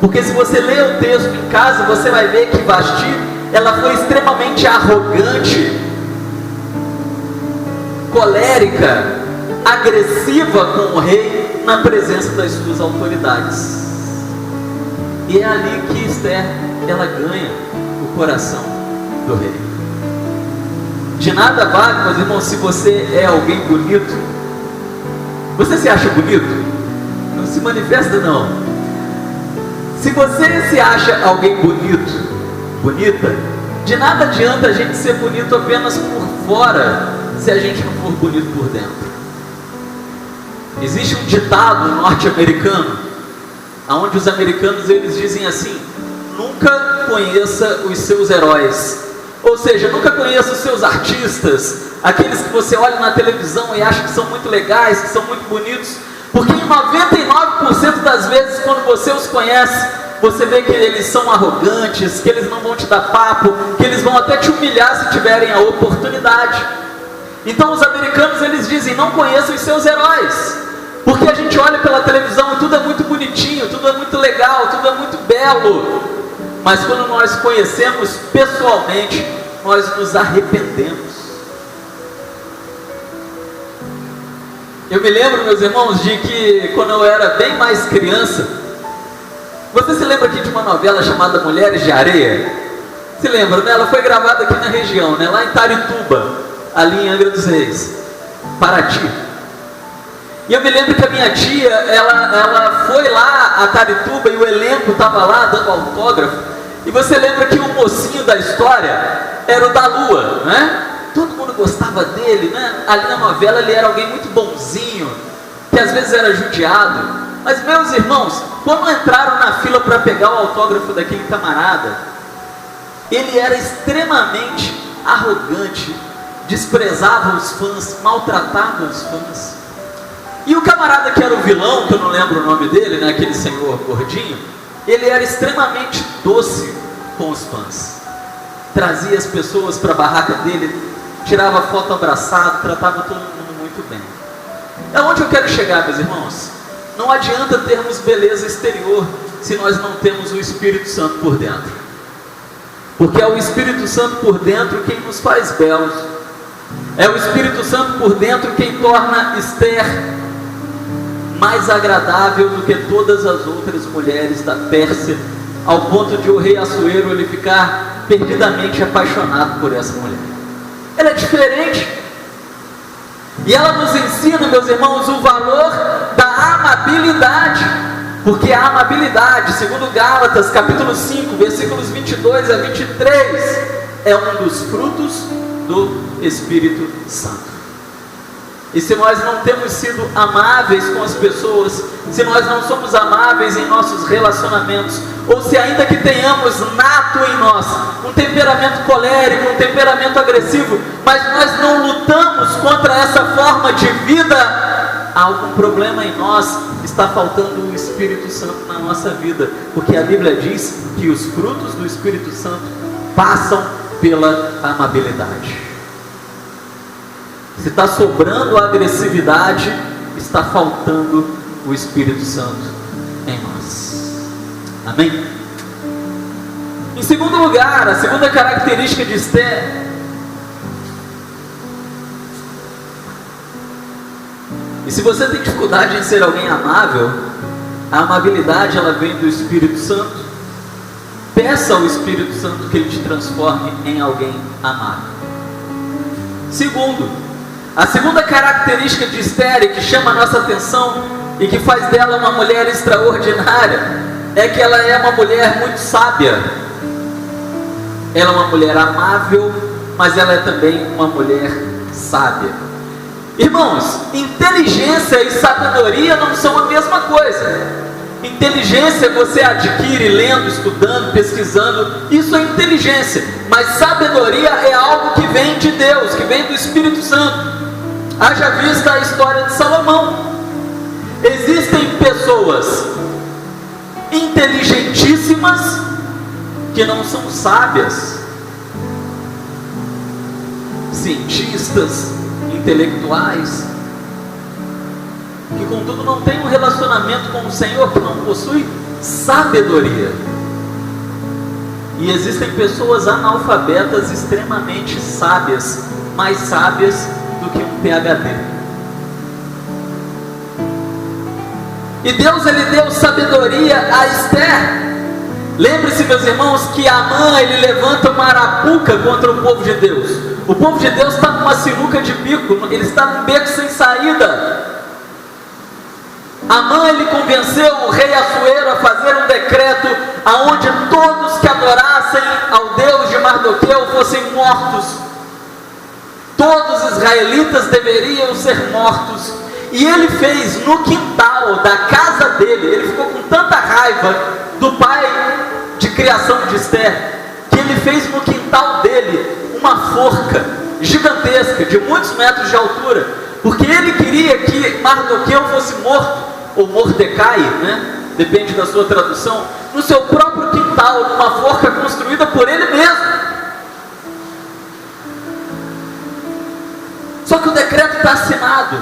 Porque se você ler o texto em casa, você vai ver que Vasti, ela foi extremamente arrogante, colérica, agressiva com o rei na presença das suas autoridades. E é ali que Esther ela ganha o coração do rei. De nada vale, meus irmãos, se você é alguém bonito. Você se acha bonito? Não se manifesta, não. Se você se acha alguém bonito, bonita, de nada adianta a gente ser bonito apenas por fora, se a gente não for bonito por dentro. Existe um ditado norte-americano, onde os americanos eles dizem assim: nunca conheça os seus heróis. Ou seja, nunca conheça os seus artistas, aqueles que você olha na televisão e acha que são muito legais, que são muito bonitos, porque em 99% das vezes, quando você os conhece, você vê que eles são arrogantes, que eles não vão te dar papo, que eles vão até te humilhar se tiverem a oportunidade. Então os americanos eles dizem: não conheça os seus heróis, porque a gente olha pela televisão e tudo é muito bonitinho, tudo é muito legal, tudo é muito belo. Mas quando nós conhecemos pessoalmente, nós nos arrependemos. Eu me lembro, meus irmãos, de que quando eu era bem mais criança, você se lembra aqui de uma novela chamada Mulheres de Areia? Se lembra, né? Ela foi gravada aqui na região, né? Lá em Itarituba, ali em Angra dos Reis, Paraty. E eu me lembro que a minha tia, ela foi lá a Itarituba e o elenco estava lá dando autógrafo. E você lembra que o mocinho da história era o da Lua, né? Todo mundo gostava dele, né? Ali na novela ele era alguém muito bonzinho, que às vezes era judiado. Mas meus irmãos, quando entraram na fila para pegar o autógrafo daquele camarada, ele era extremamente arrogante, desprezava os fãs, maltratava os fãs. E o camarada que era o vilão, que eu não lembro o nome dele, né? Aquele senhor gordinho, ele era extremamente doce com os fãs. Trazia as pessoas para a barraca dele, tirava foto abraçado, tratava todo mundo muito bem. É onde eu quero chegar, meus irmãos. Não adianta termos beleza exterior se nós não temos o Espírito Santo por dentro. Porque é o Espírito Santo por dentro quem nos faz belos. É o Espírito Santo por dentro quem torna Esther mais agradável do que todas as outras mulheres da Pérsia, ao ponto de o rei Assuero ele ficar perdidamente apaixonado por essa mulher. Ela é diferente. E ela nos ensina, meus irmãos, o valor da amabilidade. Porque a amabilidade, segundo Gálatas, capítulo 5, versículos 22 a 23, é um dos frutos do Espírito Santo. E se nós não temos sido amáveis com as pessoas, se nós não somos amáveis em nossos relacionamentos, ou se ainda que tenhamos nato em nós um temperamento colérico, um temperamento agressivo, mas nós não lutamos contra essa forma de vida, há algum problema em nós, está faltando o Espírito Santo na nossa vida, porque a Bíblia diz que os frutos do Espírito Santo passam pela amabilidade. Se está sobrando a agressividade, está faltando o Espírito Santo em nós. Amém? Em segundo lugar, a segunda característica de Esther, e se você tem dificuldade em ser alguém amável, a amabilidade ela vem do Espírito Santo. Peça ao Espírito Santo que ele te transforme em alguém amável. Segundo, a segunda característica de Esther, que chama a nossa atenção e que faz dela uma mulher extraordinária, é que ela é uma mulher muito sábia. Ela é uma mulher amável, mas ela é também uma mulher sábia. Irmãos, inteligência e sabedoria não são a mesma coisa. Inteligência você adquire lendo, estudando, pesquisando, isso é inteligência. Mas sabedoria é algo que vem de Deus, que vem do Espírito Santo. Haja vista a história de Salomão. Existem pessoas inteligentíssimas que não são sábias, cientistas, intelectuais, que contudo não têm um relacionamento com o Senhor, que não possui sabedoria. E existem pessoas analfabetas extremamente sábias, mais sábias do que um PhD. E Deus ele deu sabedoria a Esther. Lembre-se, meus irmãos, que Amã, ele levanta uma arapuca contra o povo de Deus. O povo de Deus está numa sinuca de bico, ele está num beco sem saída. Amã, ele convenceu o rei Assuero a fazer um decreto aonde todos que adorassem ao Deus de Mardoqueu fossem mortos. Todos os israelitas deveriam ser mortos. E ele fez no quintal da casa dele, ele ficou com tanta raiva do pai de criação de Esther, que ele fez no quintal dele uma forca gigantesca, de muitos metros de altura, porque ele queria que Mardoqueu fosse morto, ou Mordecai, né? Depende da sua tradução, no seu próprio quintal, numa forca construída por ele mesmo. Só que o decreto está assinado.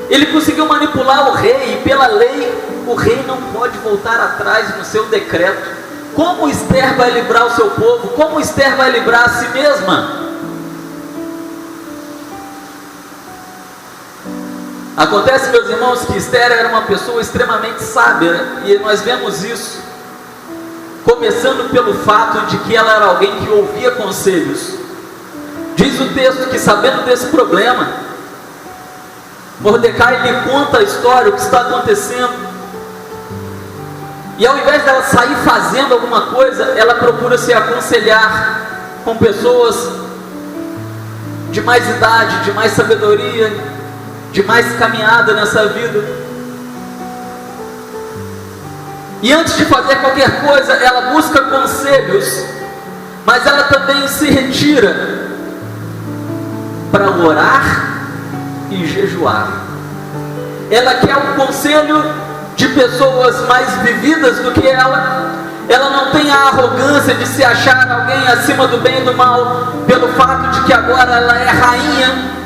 Ele conseguiu manipular o rei, e pela lei, o rei não pode voltar atrás no seu decreto. Como Esther vai livrar o seu povo? Como Esther vai livrar a si mesma? Acontece, meus irmãos, que Esther era uma pessoa extremamente sábia, e nós vemos isso, começando pelo fato de que ela era alguém que ouvia conselhos. Diz o texto que, sabendo desse problema, Mordecai lhe conta a história, o que está acontecendo, e ao invés dela sair fazendo alguma coisa, ela procura se aconselhar com pessoas de mais idade, de mais sabedoria, de mais caminhada nessa vida. E antes de fazer qualquer coisa, ela busca conselhos, mas ela também se retira para orar e jejuar. Ela quer um conselho de pessoas mais vividas do que ela. Ela não tem a arrogância de se achar alguém acima do bem e do mal, pelo fato de que agora ela é rainha.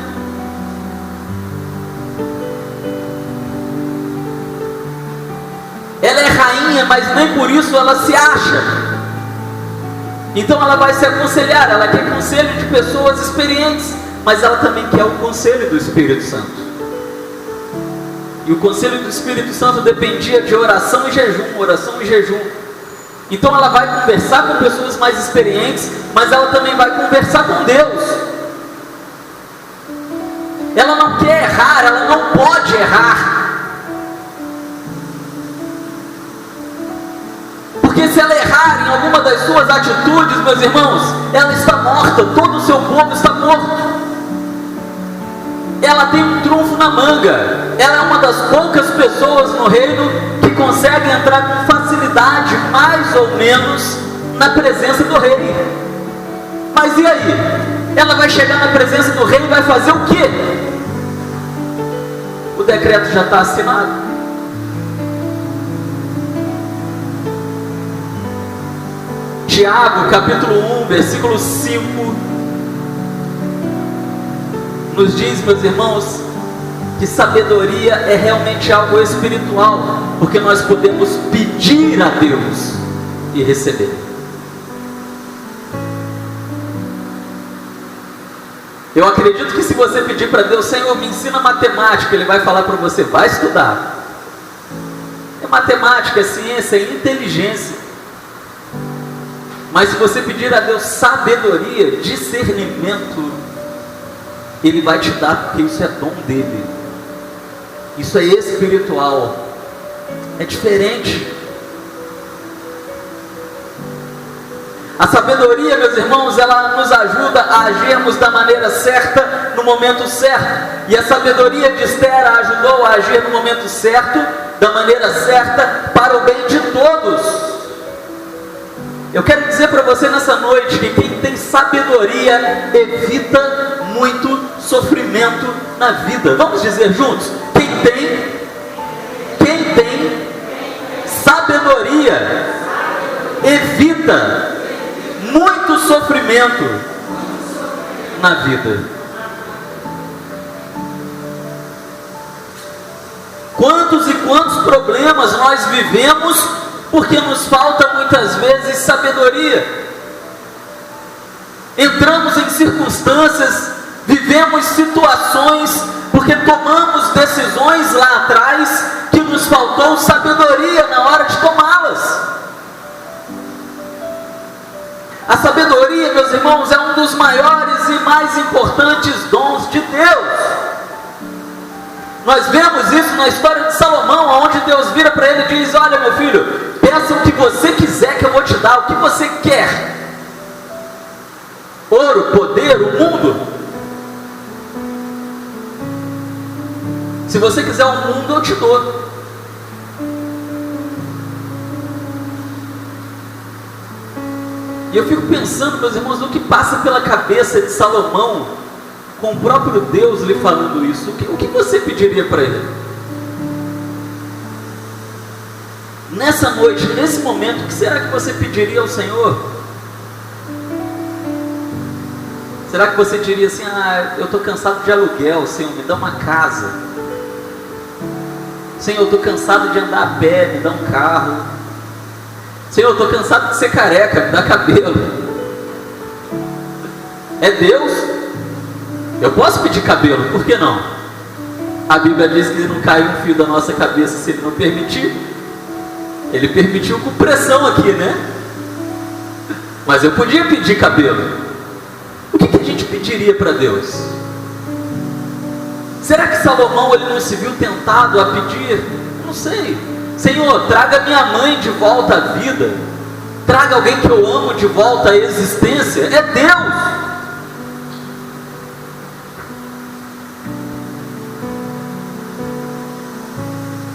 Ela é rainha, mas nem por isso ela se acha. Então ela vai se aconselhar, ela quer conselho de pessoas experientes, mas ela também quer o conselho do Espírito Santo. E o conselho do Espírito Santo dependia de oração e jejum, oração e jejum. Então ela vai conversar com pessoas mais experientes, mas ela também vai conversar com Deus. Ela não quer errar, ela não pode errar. Porque se ela errar em alguma das suas atitudes, meus irmãos, ela está morta, todo o seu povo está morto. Ela tem um trunfo na manga. Ela é uma das poucas pessoas no reino que consegue entrar com facilidade, mais ou menos, na presença do rei. Mas e aí? Ela vai chegar na presença do rei e vai fazer o quê? O decreto já está assinado. Tiago, capítulo 1, versículo 5, nos diz, meus irmãos, que sabedoria é realmente algo espiritual, porque nós podemos pedir a Deus e receber. Eu acredito que se você pedir para Deus, Senhor, me ensina matemática, Ele vai falar para você, vai estudar. É matemática, é ciência, é inteligência. Mas se você pedir a Deus sabedoria, discernimento, Ele vai te dar, porque isso é dom dele. Isso é espiritual. É diferente. A sabedoria, meus irmãos, ela nos ajuda a agirmos da maneira certa, no momento certo. E a sabedoria de Esther a ajudou a agir no momento certo, da maneira certa, para o bem de todos. Eu quero dizer para você nessa noite que quem tem sabedoria evita muito sofrimento na vida. Vamos dizer juntos? Quem tem sabedoria evita muito sofrimento na vida. Quantos e quantos problemas nós vivemos porque nos falta muitas vezes sabedoria. Entramos em circunstâncias, vivemos situações, porque tomamos decisões lá atrás que nos faltou sabedoria na hora de tomá-las. sabedoria, meus irmãos, é um dos maiores e mais importantes dons de Deus. Nós vemos isso na história de Salomão, onde Deus vira para ele e diz: olha, meu filho, peça o que você quiser que eu vou te dar. O que você quer? Ouro, poder, o mundo? Se você quiser o mundo, eu te dou. E eu fico pensando, meus irmãos, no que passa pela cabeça de Salomão, com o próprio Deus lhe falando isso. O que você pediria para ele? Nessa noite, nesse momento, o que será que você pediria ao Senhor? Será que você diria assim: ah, eu estou cansado de aluguel, Senhor, me dá uma casa. Senhor, eu estou cansado de andar a pé, me dá um carro. Senhor, eu estou cansado de ser careca, me dá cabelo. É Deus? Eu posso pedir cabelo, por que não? A Bíblia diz que não cai um fio da nossa cabeça se Ele não permitir. Ele permitiu com pressão aqui, né? Mas eu podia pedir cabelo. O que a gente pediria para Deus? Será que Salomão ele não se viu tentado a pedir? Não sei. Senhor, traga minha mãe de volta à vida. Traga alguém que eu amo de volta à existência. É Deus.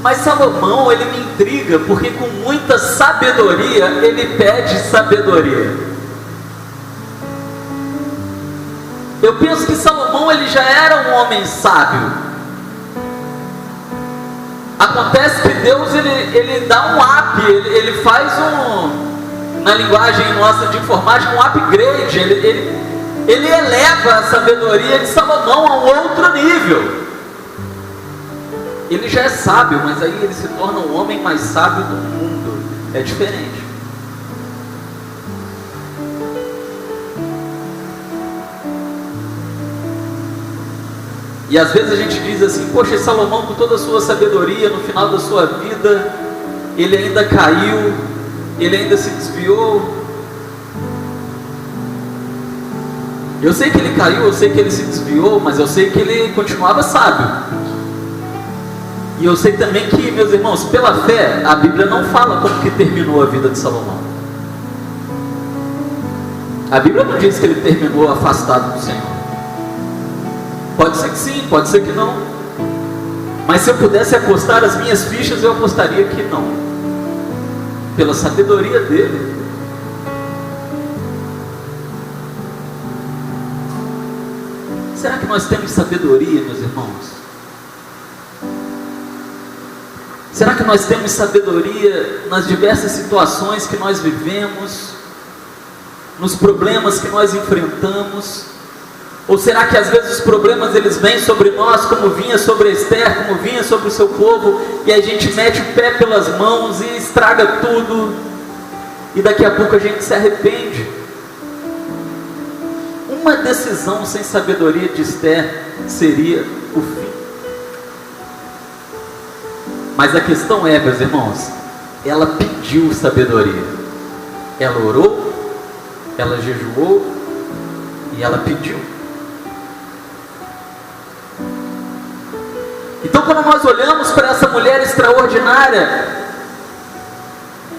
Mas Salomão, ele me intriga, porque com muita sabedoria, ele pede sabedoria. Eu penso que Salomão, ele já era um homem sábio. Acontece que Deus, ele dá um up, ele faz na linguagem nossa de informática, um upgrade, ele eleva a sabedoria de Salomão a um outro nível. Ele já é sábio, mas aí ele se torna o homem mais sábio do mundo. É diferente. E às vezes a gente diz assim: poxa, Salomão, com toda a sua sabedoria, no final da sua vida, ele ainda caiu, ele ainda se desviou. Eu sei que ele caiu, eu sei que ele se desviou, mas eu sei que ele continuava sábio. E eu sei também que, meus irmãos, pela fé, a Bíblia não fala como que terminou a vida de Salomão. A Bíblia não diz que ele terminou afastado do Senhor. Pode ser que sim, pode ser que não. Mas se eu pudesse apostar as minhas fichas, eu apostaria que não. Pela sabedoria dele. Será que nós temos sabedoria, meus irmãos? Será que nós temos sabedoria nas diversas situações que nós vivemos, nos problemas que nós enfrentamos? Ou será que às vezes os problemas eles vêm sobre nós, como vinha sobre Esther, como vinha sobre o seu povo, e a gente mete o pé pelas mãos e estraga tudo, e daqui a pouco a gente se arrepende? Uma decisão sem sabedoria de Esther seria o fim. Mas a questão é, meus irmãos, ela pediu sabedoria. Ela orou, ela jejuou e ela pediu. Então, quando nós olhamos para essa mulher extraordinária,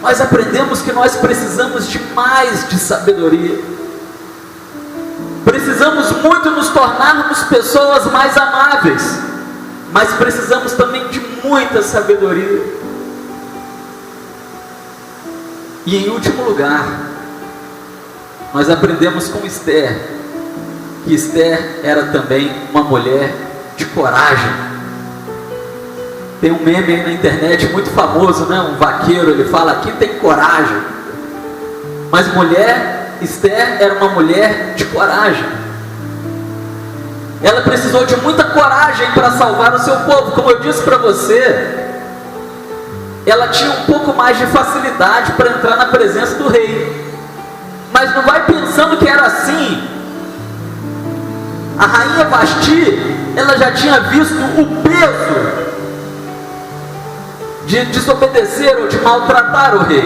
nós aprendemos que nós precisamos de mais de sabedoria. Precisamos muito nos tornarmos pessoas mais amáveis, mas precisamos também de muita sabedoria. E em último lugar, nós aprendemos com Esther, que Esther era também uma mulher de coragem. Tem um meme aí na internet muito famoso, né? Um vaqueiro, ele fala: aqui tem coragem. Mas Esther era uma mulher de coragem. Ela precisou de muita coragem para salvar o seu povo. Como eu disse para você, ela tinha um pouco mais de facilidade para entrar na presença do rei. Mas não vai pensando que era assim. A rainha Vasti, ela já tinha visto o peso de desobedecer ou de maltratar o rei.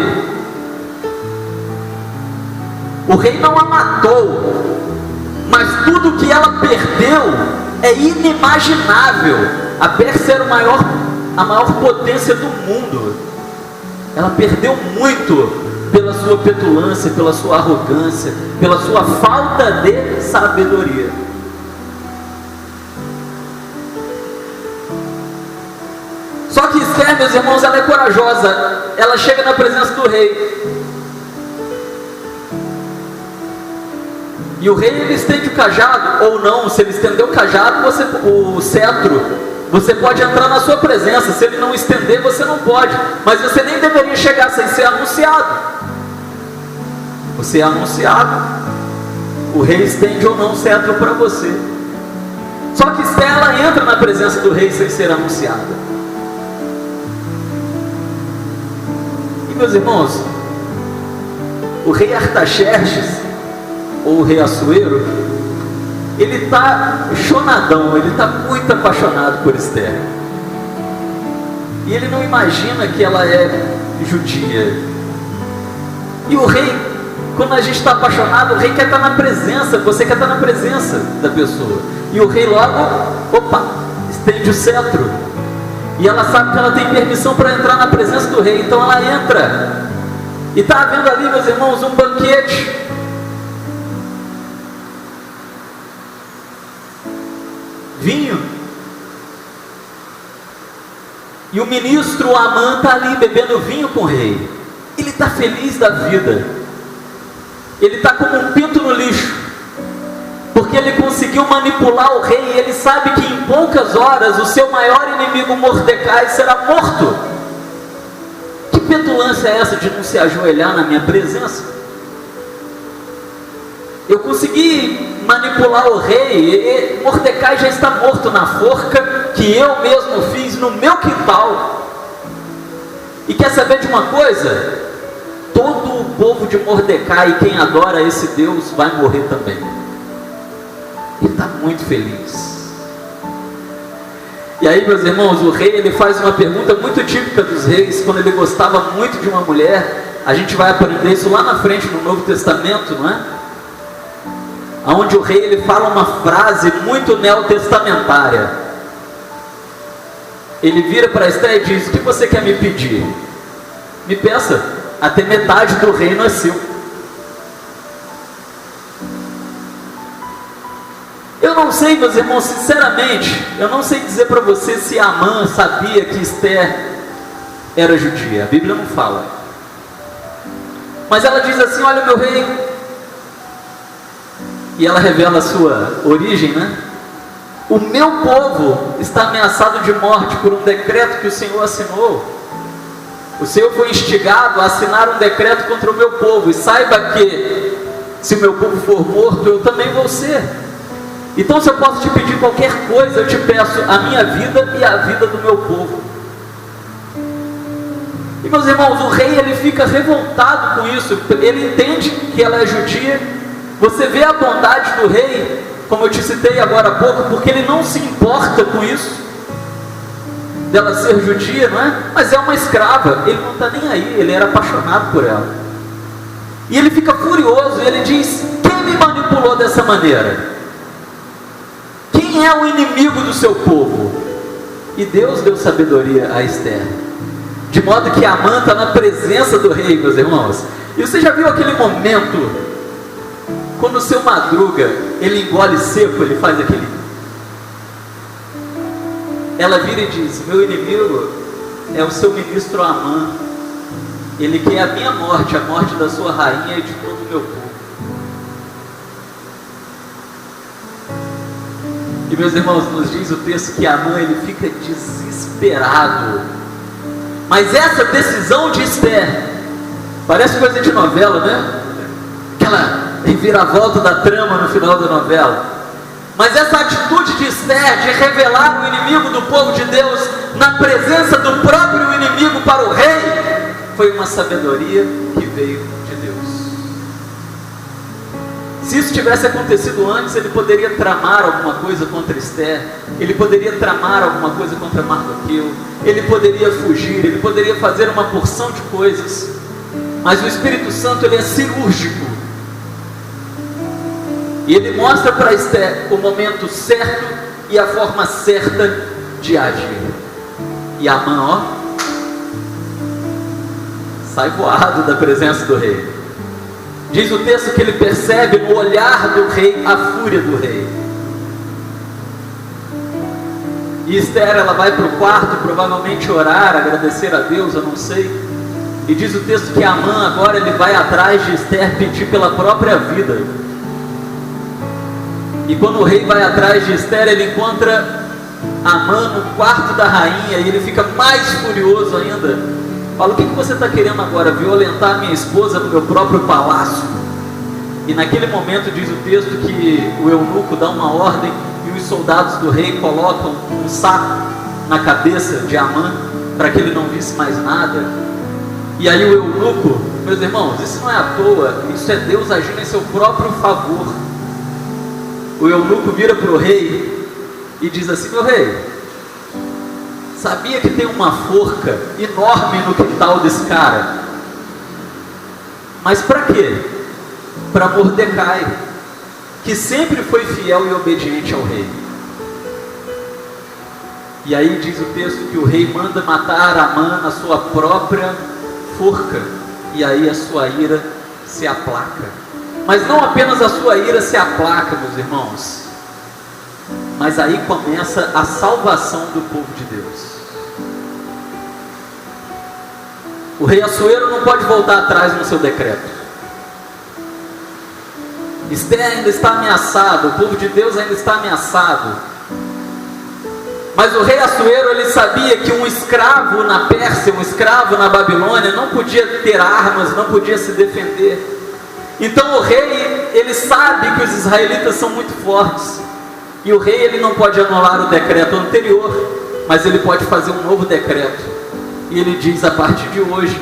O rei não a matou, mas tudo que ela perdeu é inimaginável. A Pérsia era a maior potência do mundo. Ela perdeu muito pela sua petulância, pela sua arrogância, pela sua falta de sabedoria. Só que Esther, meus irmãos, ela é corajosa. Ela chega na presença do rei. E o rei, ele estende o cajado, ou não. Se ele estender o cajado, o cetro, você pode entrar na sua presença. Se ele não estender, você não pode. Mas você nem deveria chegar sem ser anunciado. Você é anunciado. O rei estende ou não o cetro para você. Só que Esther, ela entra na presença do rei sem ser anunciada. E meus irmãos, o rei Artaxerxes, ou o rei Assuero, ele está chonadão, ele está muito apaixonado por Esther. E ele não imagina que ela é judia. E o rei, quando a gente está apaixonado, o rei quer estar na presença, você quer estar na presença da pessoa. E o rei logo, estende o cetro. E ela sabe que ela tem permissão para entrar na presença do rei, então ela entra. E está havendo ali, meus irmãos, um banquete. Vinho. E o ministro Amã está ali bebendo vinho com o rei. Ele está feliz da vida. Ele está como um pinto no lixo, porque ele conseguiu manipular o rei. E ele sabe que em poucas horas o seu maior inimigo, Mordecai, será morto. Que petulância é essa de não se ajoelhar na minha presença? Eu consegui manipular o rei, e Mordecai já está morto na forca que eu mesmo fiz no meu quintal. E quer saber de uma coisa? Todo o povo de Mordecai, quem adora esse Deus, vai morrer também. Ele está muito feliz. E aí, meus irmãos, o rei, ele faz uma pergunta muito típica dos reis, quando ele gostava muito de uma mulher. A gente vai aprender isso lá na frente no Novo Testamento, não é? Onde o rei, ele fala uma frase muito neotestamentária. Ele vira para Esther e diz: o que você quer me pedir? Me peça, até metade do reino é seu. Eu não sei, meus irmãos, sinceramente, eu não sei dizer para você se Amã sabia que Esther era judia. A Bíblia não fala. Mas ela diz assim: olha, meu rei. E ela revela a sua origem, né? O meu povo está ameaçado de morte por um decreto que o Senhor assinou. O Senhor foi instigado a assinar um decreto contra o meu povo. E saiba que, se o meu povo for morto, eu também vou ser. Então, se eu posso te pedir qualquer coisa, eu te peço a minha vida e a vida do meu povo. E, meus irmãos, o rei, ele fica revoltado com isso. Ele entende que ela é judia. Você vê a bondade do rei, como eu te citei agora há pouco, porque ele não se importa com isso, dela ser judia, não é? Mas é uma escrava, ele não está nem aí, ele era apaixonado por ela. E ele fica furioso, e ele diz: quem me manipulou dessa maneira? Quem é o inimigo do seu povo? E Deus deu sabedoria a Esther, de modo que Amã está na presença do rei, meus irmãos. E você já viu aquele momento, quando o seu Madruga, ele engole seco, ele faz aquele... Ela vira e diz: meu inimigo é o seu ministro Amã. Ele quer a minha morte, a morte da sua rainha e de todo o meu povo. E, meus irmãos, nos diz o texto que Amã, ele fica desesperado. Mas essa decisão de Esther, parece coisa de novela, né? Aquela reviravolta da trama no final da novela. Mas essa atitude de Esther de revelar o inimigo do povo de Deus na presença do próprio inimigo para o rei, foi uma sabedoria que veio de Deus. Se isso tivesse acontecido antes, ele poderia tramar alguma coisa contra Esther, ele poderia tramar alguma coisa contra Mardoqueu, ele poderia fugir, ele poderia fazer uma porção de coisas. Mas o Espírito Santo, ele é cirúrgico. E ele mostra para Esther o momento certo e a forma certa de agir. E Amã, ó, sai voado da presença do rei. Diz o texto que ele percebe no olhar do rei a fúria do rei. E Esther, ela vai para o quarto, provavelmente orar, agradecer a Deus, eu não sei. E diz o texto que Amã agora ele vai atrás de Esther pedir pela própria vida. E quando o rei vai atrás de Esther, ele encontra Amã no quarto da rainha e ele fica mais furioso ainda. Fala: o que você está querendo agora? Violentar minha esposa no meu próprio palácio? E naquele momento diz o texto que o eunuco dá uma ordem e os soldados do rei colocam um saco na cabeça de Amã para que ele não visse mais nada. E aí o eunuco, meus irmãos, isso não é à toa, isso é Deus agindo em seu próprio favor. O eunuco vira para o rei e diz assim: meu rei, sabia que tem uma forca enorme no quintal desse cara? Mas para quê? Para Mordecai, que sempre foi fiel e obediente ao rei. E aí diz o texto que o rei manda matar Amã na sua própria forca, e aí a sua ira se aplaca. Mas não apenas a sua ira se aplaca, meus irmãos, mas aí começa a salvação do povo de Deus. O rei Assuero não pode voltar atrás no seu decreto. Esther ainda está ameaçado, o povo de Deus ainda está ameaçado. Mas o rei Assuero, ele sabia que um escravo na Pérsia, um escravo na Babilônia, não podia ter armas, não podia se defender. Então o rei, ele sabe que os israelitas são muito fortes. E o rei, ele não pode anular o decreto anterior, mas ele pode fazer um novo decreto. E ele diz: a partir de hoje,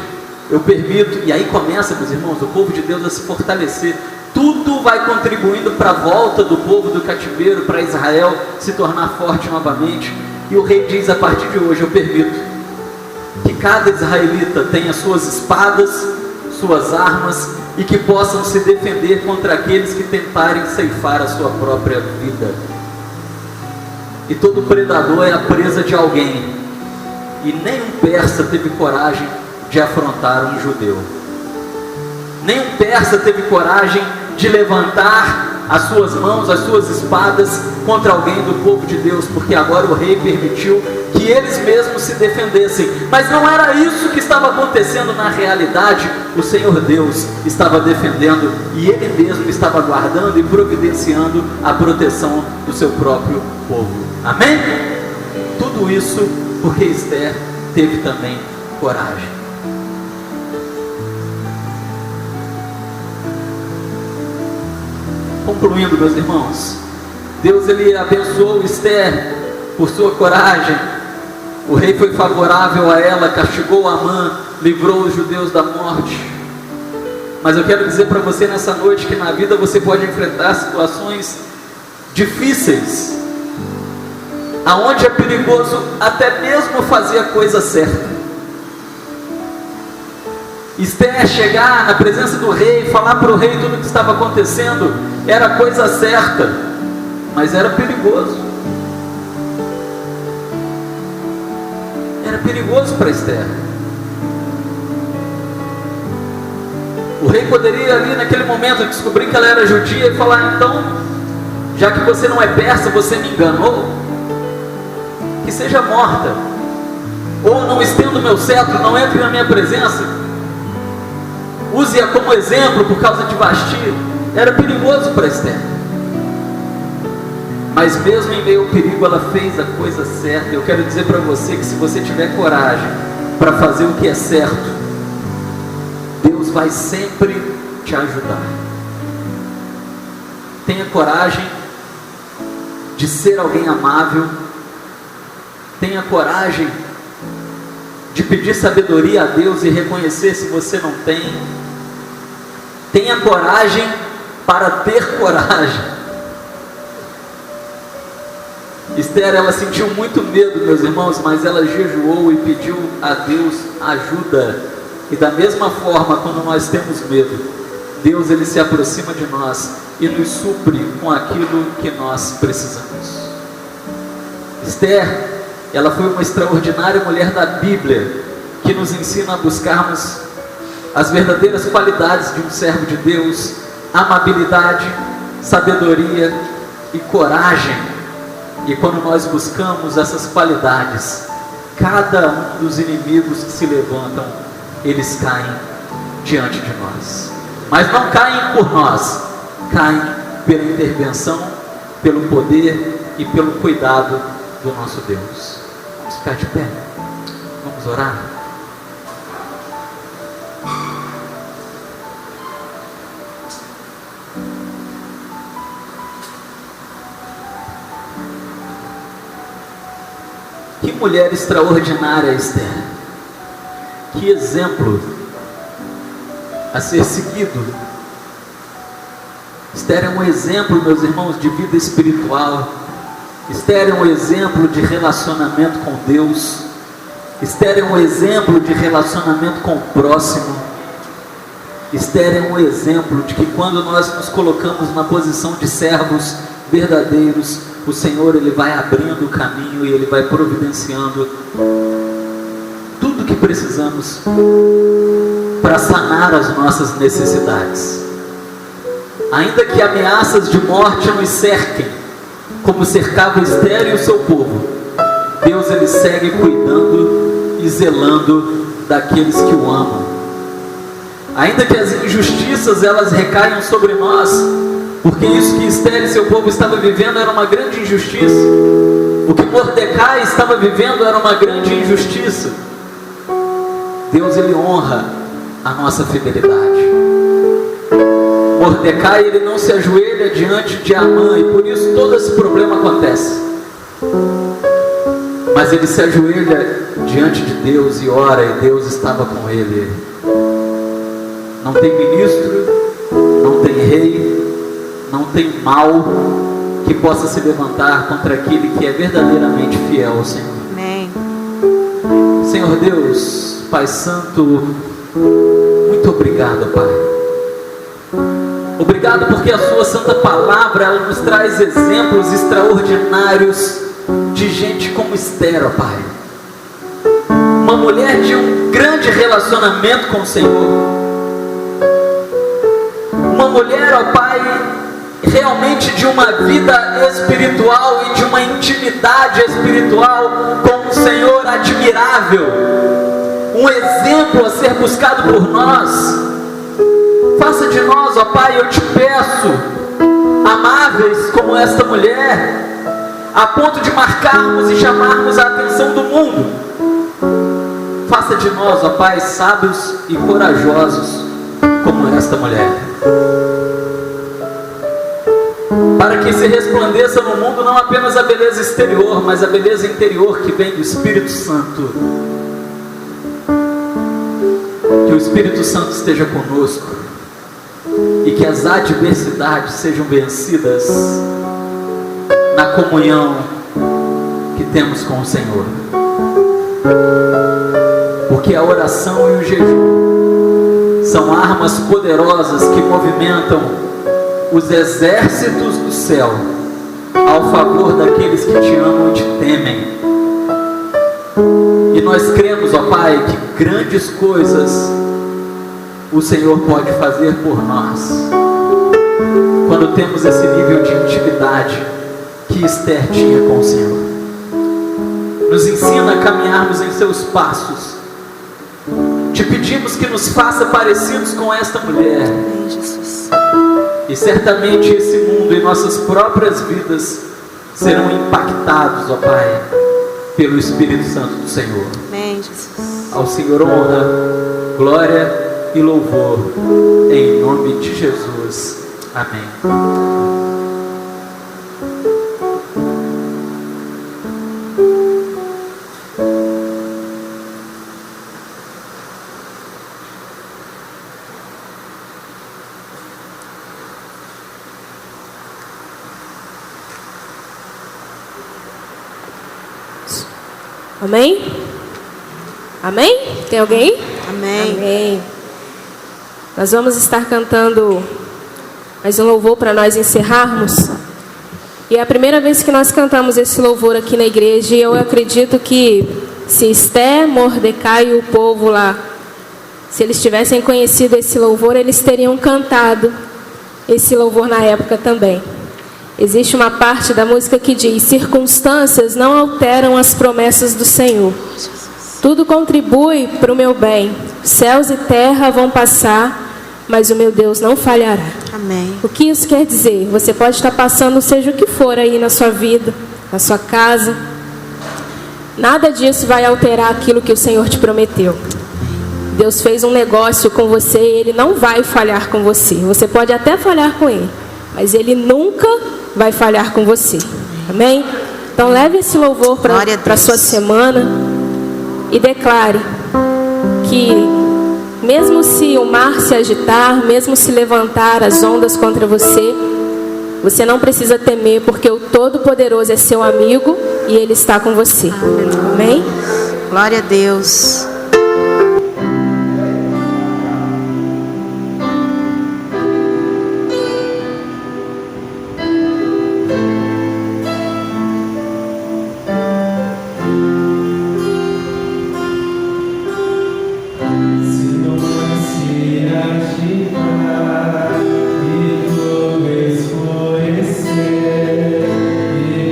eu permito. E aí começa, meus irmãos, o povo de Deus a se fortalecer. Tudo vai contribuindo para a volta do povo do cativeiro, para Israel se tornar forte novamente. E o rei diz: a partir de hoje eu permito que cada israelita tenha suas espadas, suas armas, e que possam se defender contra aqueles que tentarem ceifar a sua própria vida. E todo predador é a presa de alguém, e nenhum persa teve coragem de afrontar um judeu. Nenhum persa teve coragem de levantar as suas mãos, as suas espadas contra alguém do povo de Deus, porque agora o rei permitiu que eles mesmos se defendessem. Mas não era isso que estava acontecendo na realidade. O Senhor Deus estava defendendo, e Ele mesmo estava guardando e providenciando a proteção do seu próprio povo. Amém? Tudo isso porque Esther teve também coragem. Concluindo, meus irmãos, Deus, ele abençoou Esther por sua coragem. O rei foi favorável a ela, castigou Amã, livrou os judeus da morte. Mas eu quero dizer para você nessa noite que na vida você pode enfrentar situações difíceis, aonde é perigoso até mesmo fazer a coisa certa. Esther chegar na presença do rei, falar para o rei tudo o que estava acontecendo, era a coisa certa, mas era perigoso. Era perigoso para Esther. O rei poderia ali naquele momento descobrir que ela era judia e falar: então, já que você não é persa, você me enganou, que seja morta, ou não estenda o meu cetro, não entre na minha presença. Use-a como exemplo por causa de Vasti. Era perigoso para Esther. Mas mesmo em meio ao perigo, ela fez a coisa certa. Eu quero dizer para você que se você tiver coragem para fazer o que é certo, Deus vai sempre te ajudar. Tenha coragem de ser alguém amável. Tenha coragem de pedir sabedoria a Deus e reconhecer se você não tem. Tenha coragem para ter coragem. Esther, ela sentiu muito medo, meus irmãos, mas ela jejuou e pediu a Deus ajuda. E da mesma forma, quando nós temos medo, Deus, ele se aproxima de nós e nos supre com aquilo que nós precisamos. Esther, ela foi uma extraordinária mulher da Bíblia, que nos ensina a buscarmos as verdadeiras qualidades de um servo de Deus: amabilidade, sabedoria e coragem. E quando nós buscamos essas qualidades, cada um dos inimigos que se levantam, eles caem diante de nós. Mas não caem por nós, caem pela intervenção, pelo poder e pelo cuidado do nosso Deus. Vamos ficar de pé, vamos orar. Que mulher extraordinária, Esther. Que exemplo a ser seguido. Esther é um exemplo, meus irmãos, de vida espiritual. Esther é um exemplo de relacionamento com Deus. Esther é um exemplo de relacionamento com o próximo. Esther é um exemplo de que quando nós nos colocamos na posição de servos verdadeiros, o Senhor, Ele vai abrindo o caminho e Ele vai providenciando tudo que precisamos para sanar as nossas necessidades. Ainda que ameaças de morte nos cerquem, como cercava Esther e o seu povo, Deus, Ele segue cuidando e zelando daqueles que o amam. Ainda que as injustiças elas recaiam sobre nós, porque isso que Esther e seu povo estavam vivendo era uma grande injustiça. O que Mordecai estava vivendo era uma grande injustiça. Deus, Ele honra a nossa fidelidade. Mordecai, ele não se ajoelha diante de Amã, e por isso todo esse problema acontece. Mas ele se ajoelha diante de Deus e ora, e Deus estava com ele. Não tem ministro, não tem rei, não tem mal que possa se levantar contra aquele que é verdadeiramente fiel ao Senhor. Amém. Senhor Deus, Pai Santo, muito obrigado, Pai. Obrigado porque a sua santa palavra, ela nos traz exemplos extraordinários de gente como Esther, ó Pai. Uma mulher de um grande relacionamento com o Senhor. Uma mulher, ó Pai, realmente de uma vida espiritual e de uma intimidade espiritual com o Senhor admirável. Um exemplo a ser buscado por nós. Faça de nós, ó Pai, eu te peço, amáveis como esta mulher, a ponto de marcarmos e chamarmos a atenção do mundo. Faça de nós, ó Pai, sábios e corajosos como esta mulher, para que se resplandeça no mundo não apenas a beleza exterior, mas a beleza interior que vem do Espírito Santo. Que o Espírito Santo esteja conosco e que as adversidades sejam vencidas na comunhão que temos com o Senhor. Porque a oração e o jejum são armas poderosas que movimentam os exércitos do céu ao favor daqueles que te amam e te temem. E nós cremos, ó Pai, que grandes coisas o Senhor pode fazer por nós quando temos esse nível de intimidade que Esther tinha com o Senhor. Nos ensina a caminharmos em seus passos. Te pedimos que nos faça parecidos com esta mulher. Amém, Jesus. E certamente esse mundo e nossas próprias vidas serão impactados, ó Pai, pelo Espírito Santo do Senhor. Amém, Jesus. Ao Senhor honra, glória e louvor, em nome de Jesus. Amém. Amém? Amém? Tem alguém? Amém. Amém. Nós vamos estar cantando mais um louvor para nós encerrarmos. E é a primeira vez que nós cantamos esse louvor aqui na igreja, e eu acredito que se Esther, Mordecai e o povo lá, se eles tivessem conhecido esse louvor, eles teriam cantado esse louvor na época também. Existe uma parte da música que diz: circunstâncias não alteram as promessas do Senhor. Tudo contribui para o meu bem. Céus e terra vão passar, mas o meu Deus não falhará. Amém. O que isso quer dizer? Você pode estar passando seja o que for aí na sua vida, na sua casa. Nada disso vai alterar aquilo que o Senhor te prometeu. Deus fez um negócio com você e Ele não vai falhar com você. Você pode até falhar com Ele, mas Ele nunca vai falhar com você. Amém? Então leve esse louvor para a sua semana e declare que mesmo se o mar se agitar, mesmo se levantar as ondas contra você, você não precisa temer, porque o Todo-Poderoso é seu amigo e Ele está com você. Amém? Glória a Deus.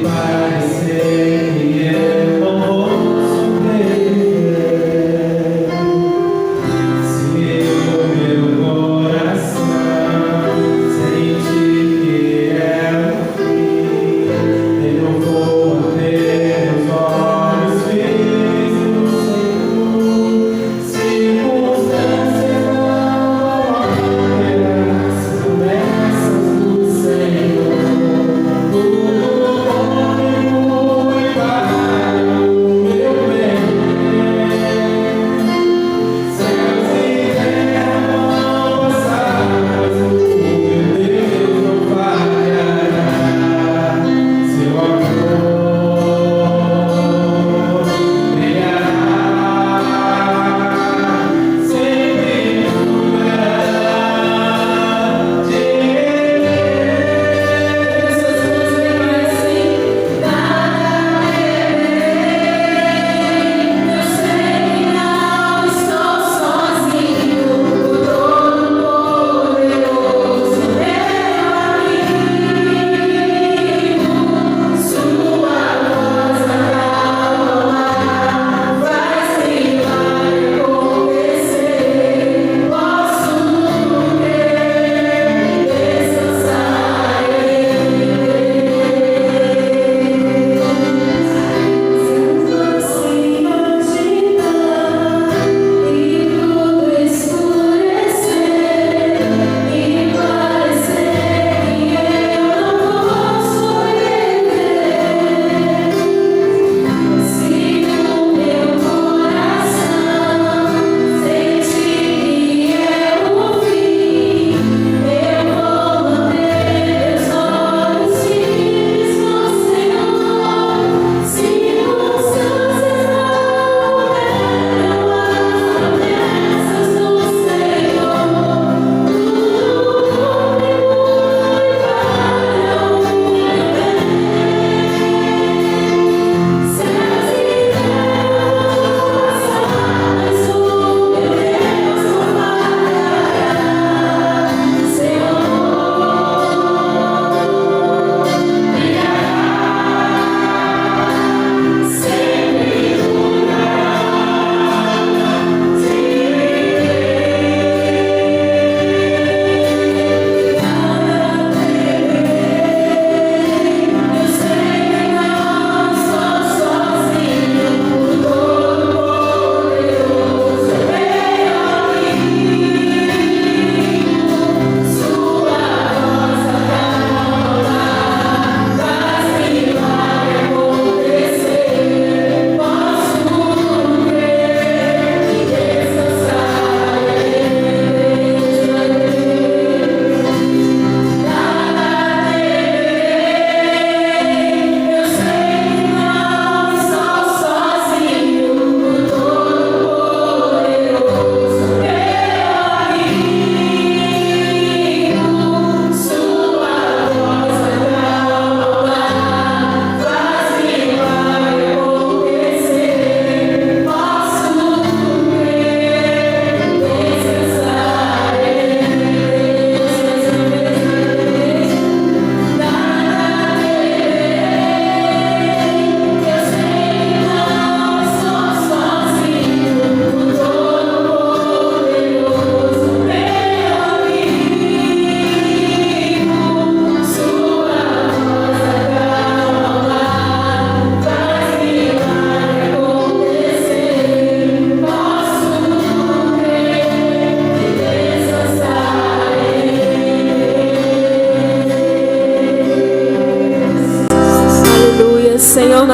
Parecer que eu vou sofrer.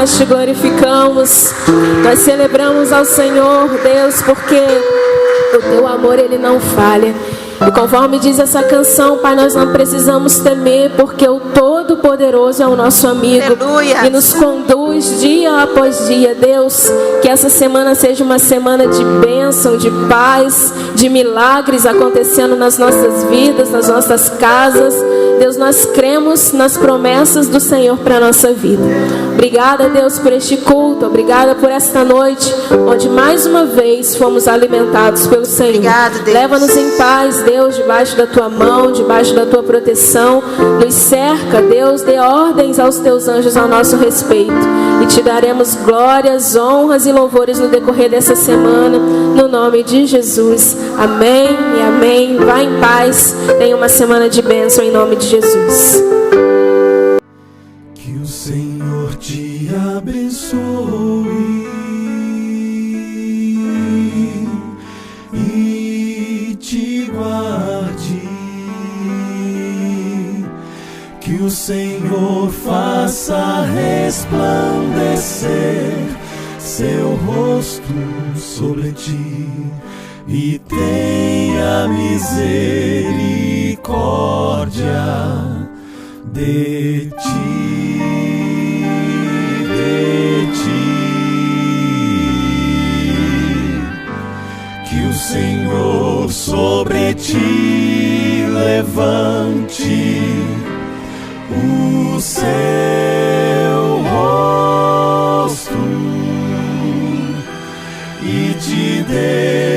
nós te glorificamos, nós celebramos ao Senhor, Deus, porque o teu amor, ele não falha. E conforme diz essa canção, Pai, nós não precisamos temer, porque o Todo-Poderoso é o nosso amigo. Aleluia. E nos conduz dia após dia. Deus, que essa semana seja uma semana de bênção, de paz, de milagres acontecendo nas nossas vidas, nas nossas casas. Deus, nós cremos nas promessas do Senhor para a nossa vida. Obrigada, Deus, por este culto. Obrigada por esta noite, onde mais uma vez fomos alimentados pelo Senhor. Obrigado, Deus. Leva-nos em paz, Deus, debaixo da tua mão, debaixo da tua proteção. Nos cerca, Deus, dê ordens aos teus anjos ao nosso respeito. E te daremos glórias, honras e louvores no decorrer dessa semana, no nome de Jesus. Amém e amém. Vá em paz. Tenha uma semana de bênção em nome de Jesus. Que o Senhor te abençoe e te guarde. Que o Senhor faça resplandecer seu rosto sobre ti e tenha misericórdia de ti, de ti. Que o Senhor sobre ti levante o seu rosto e te dê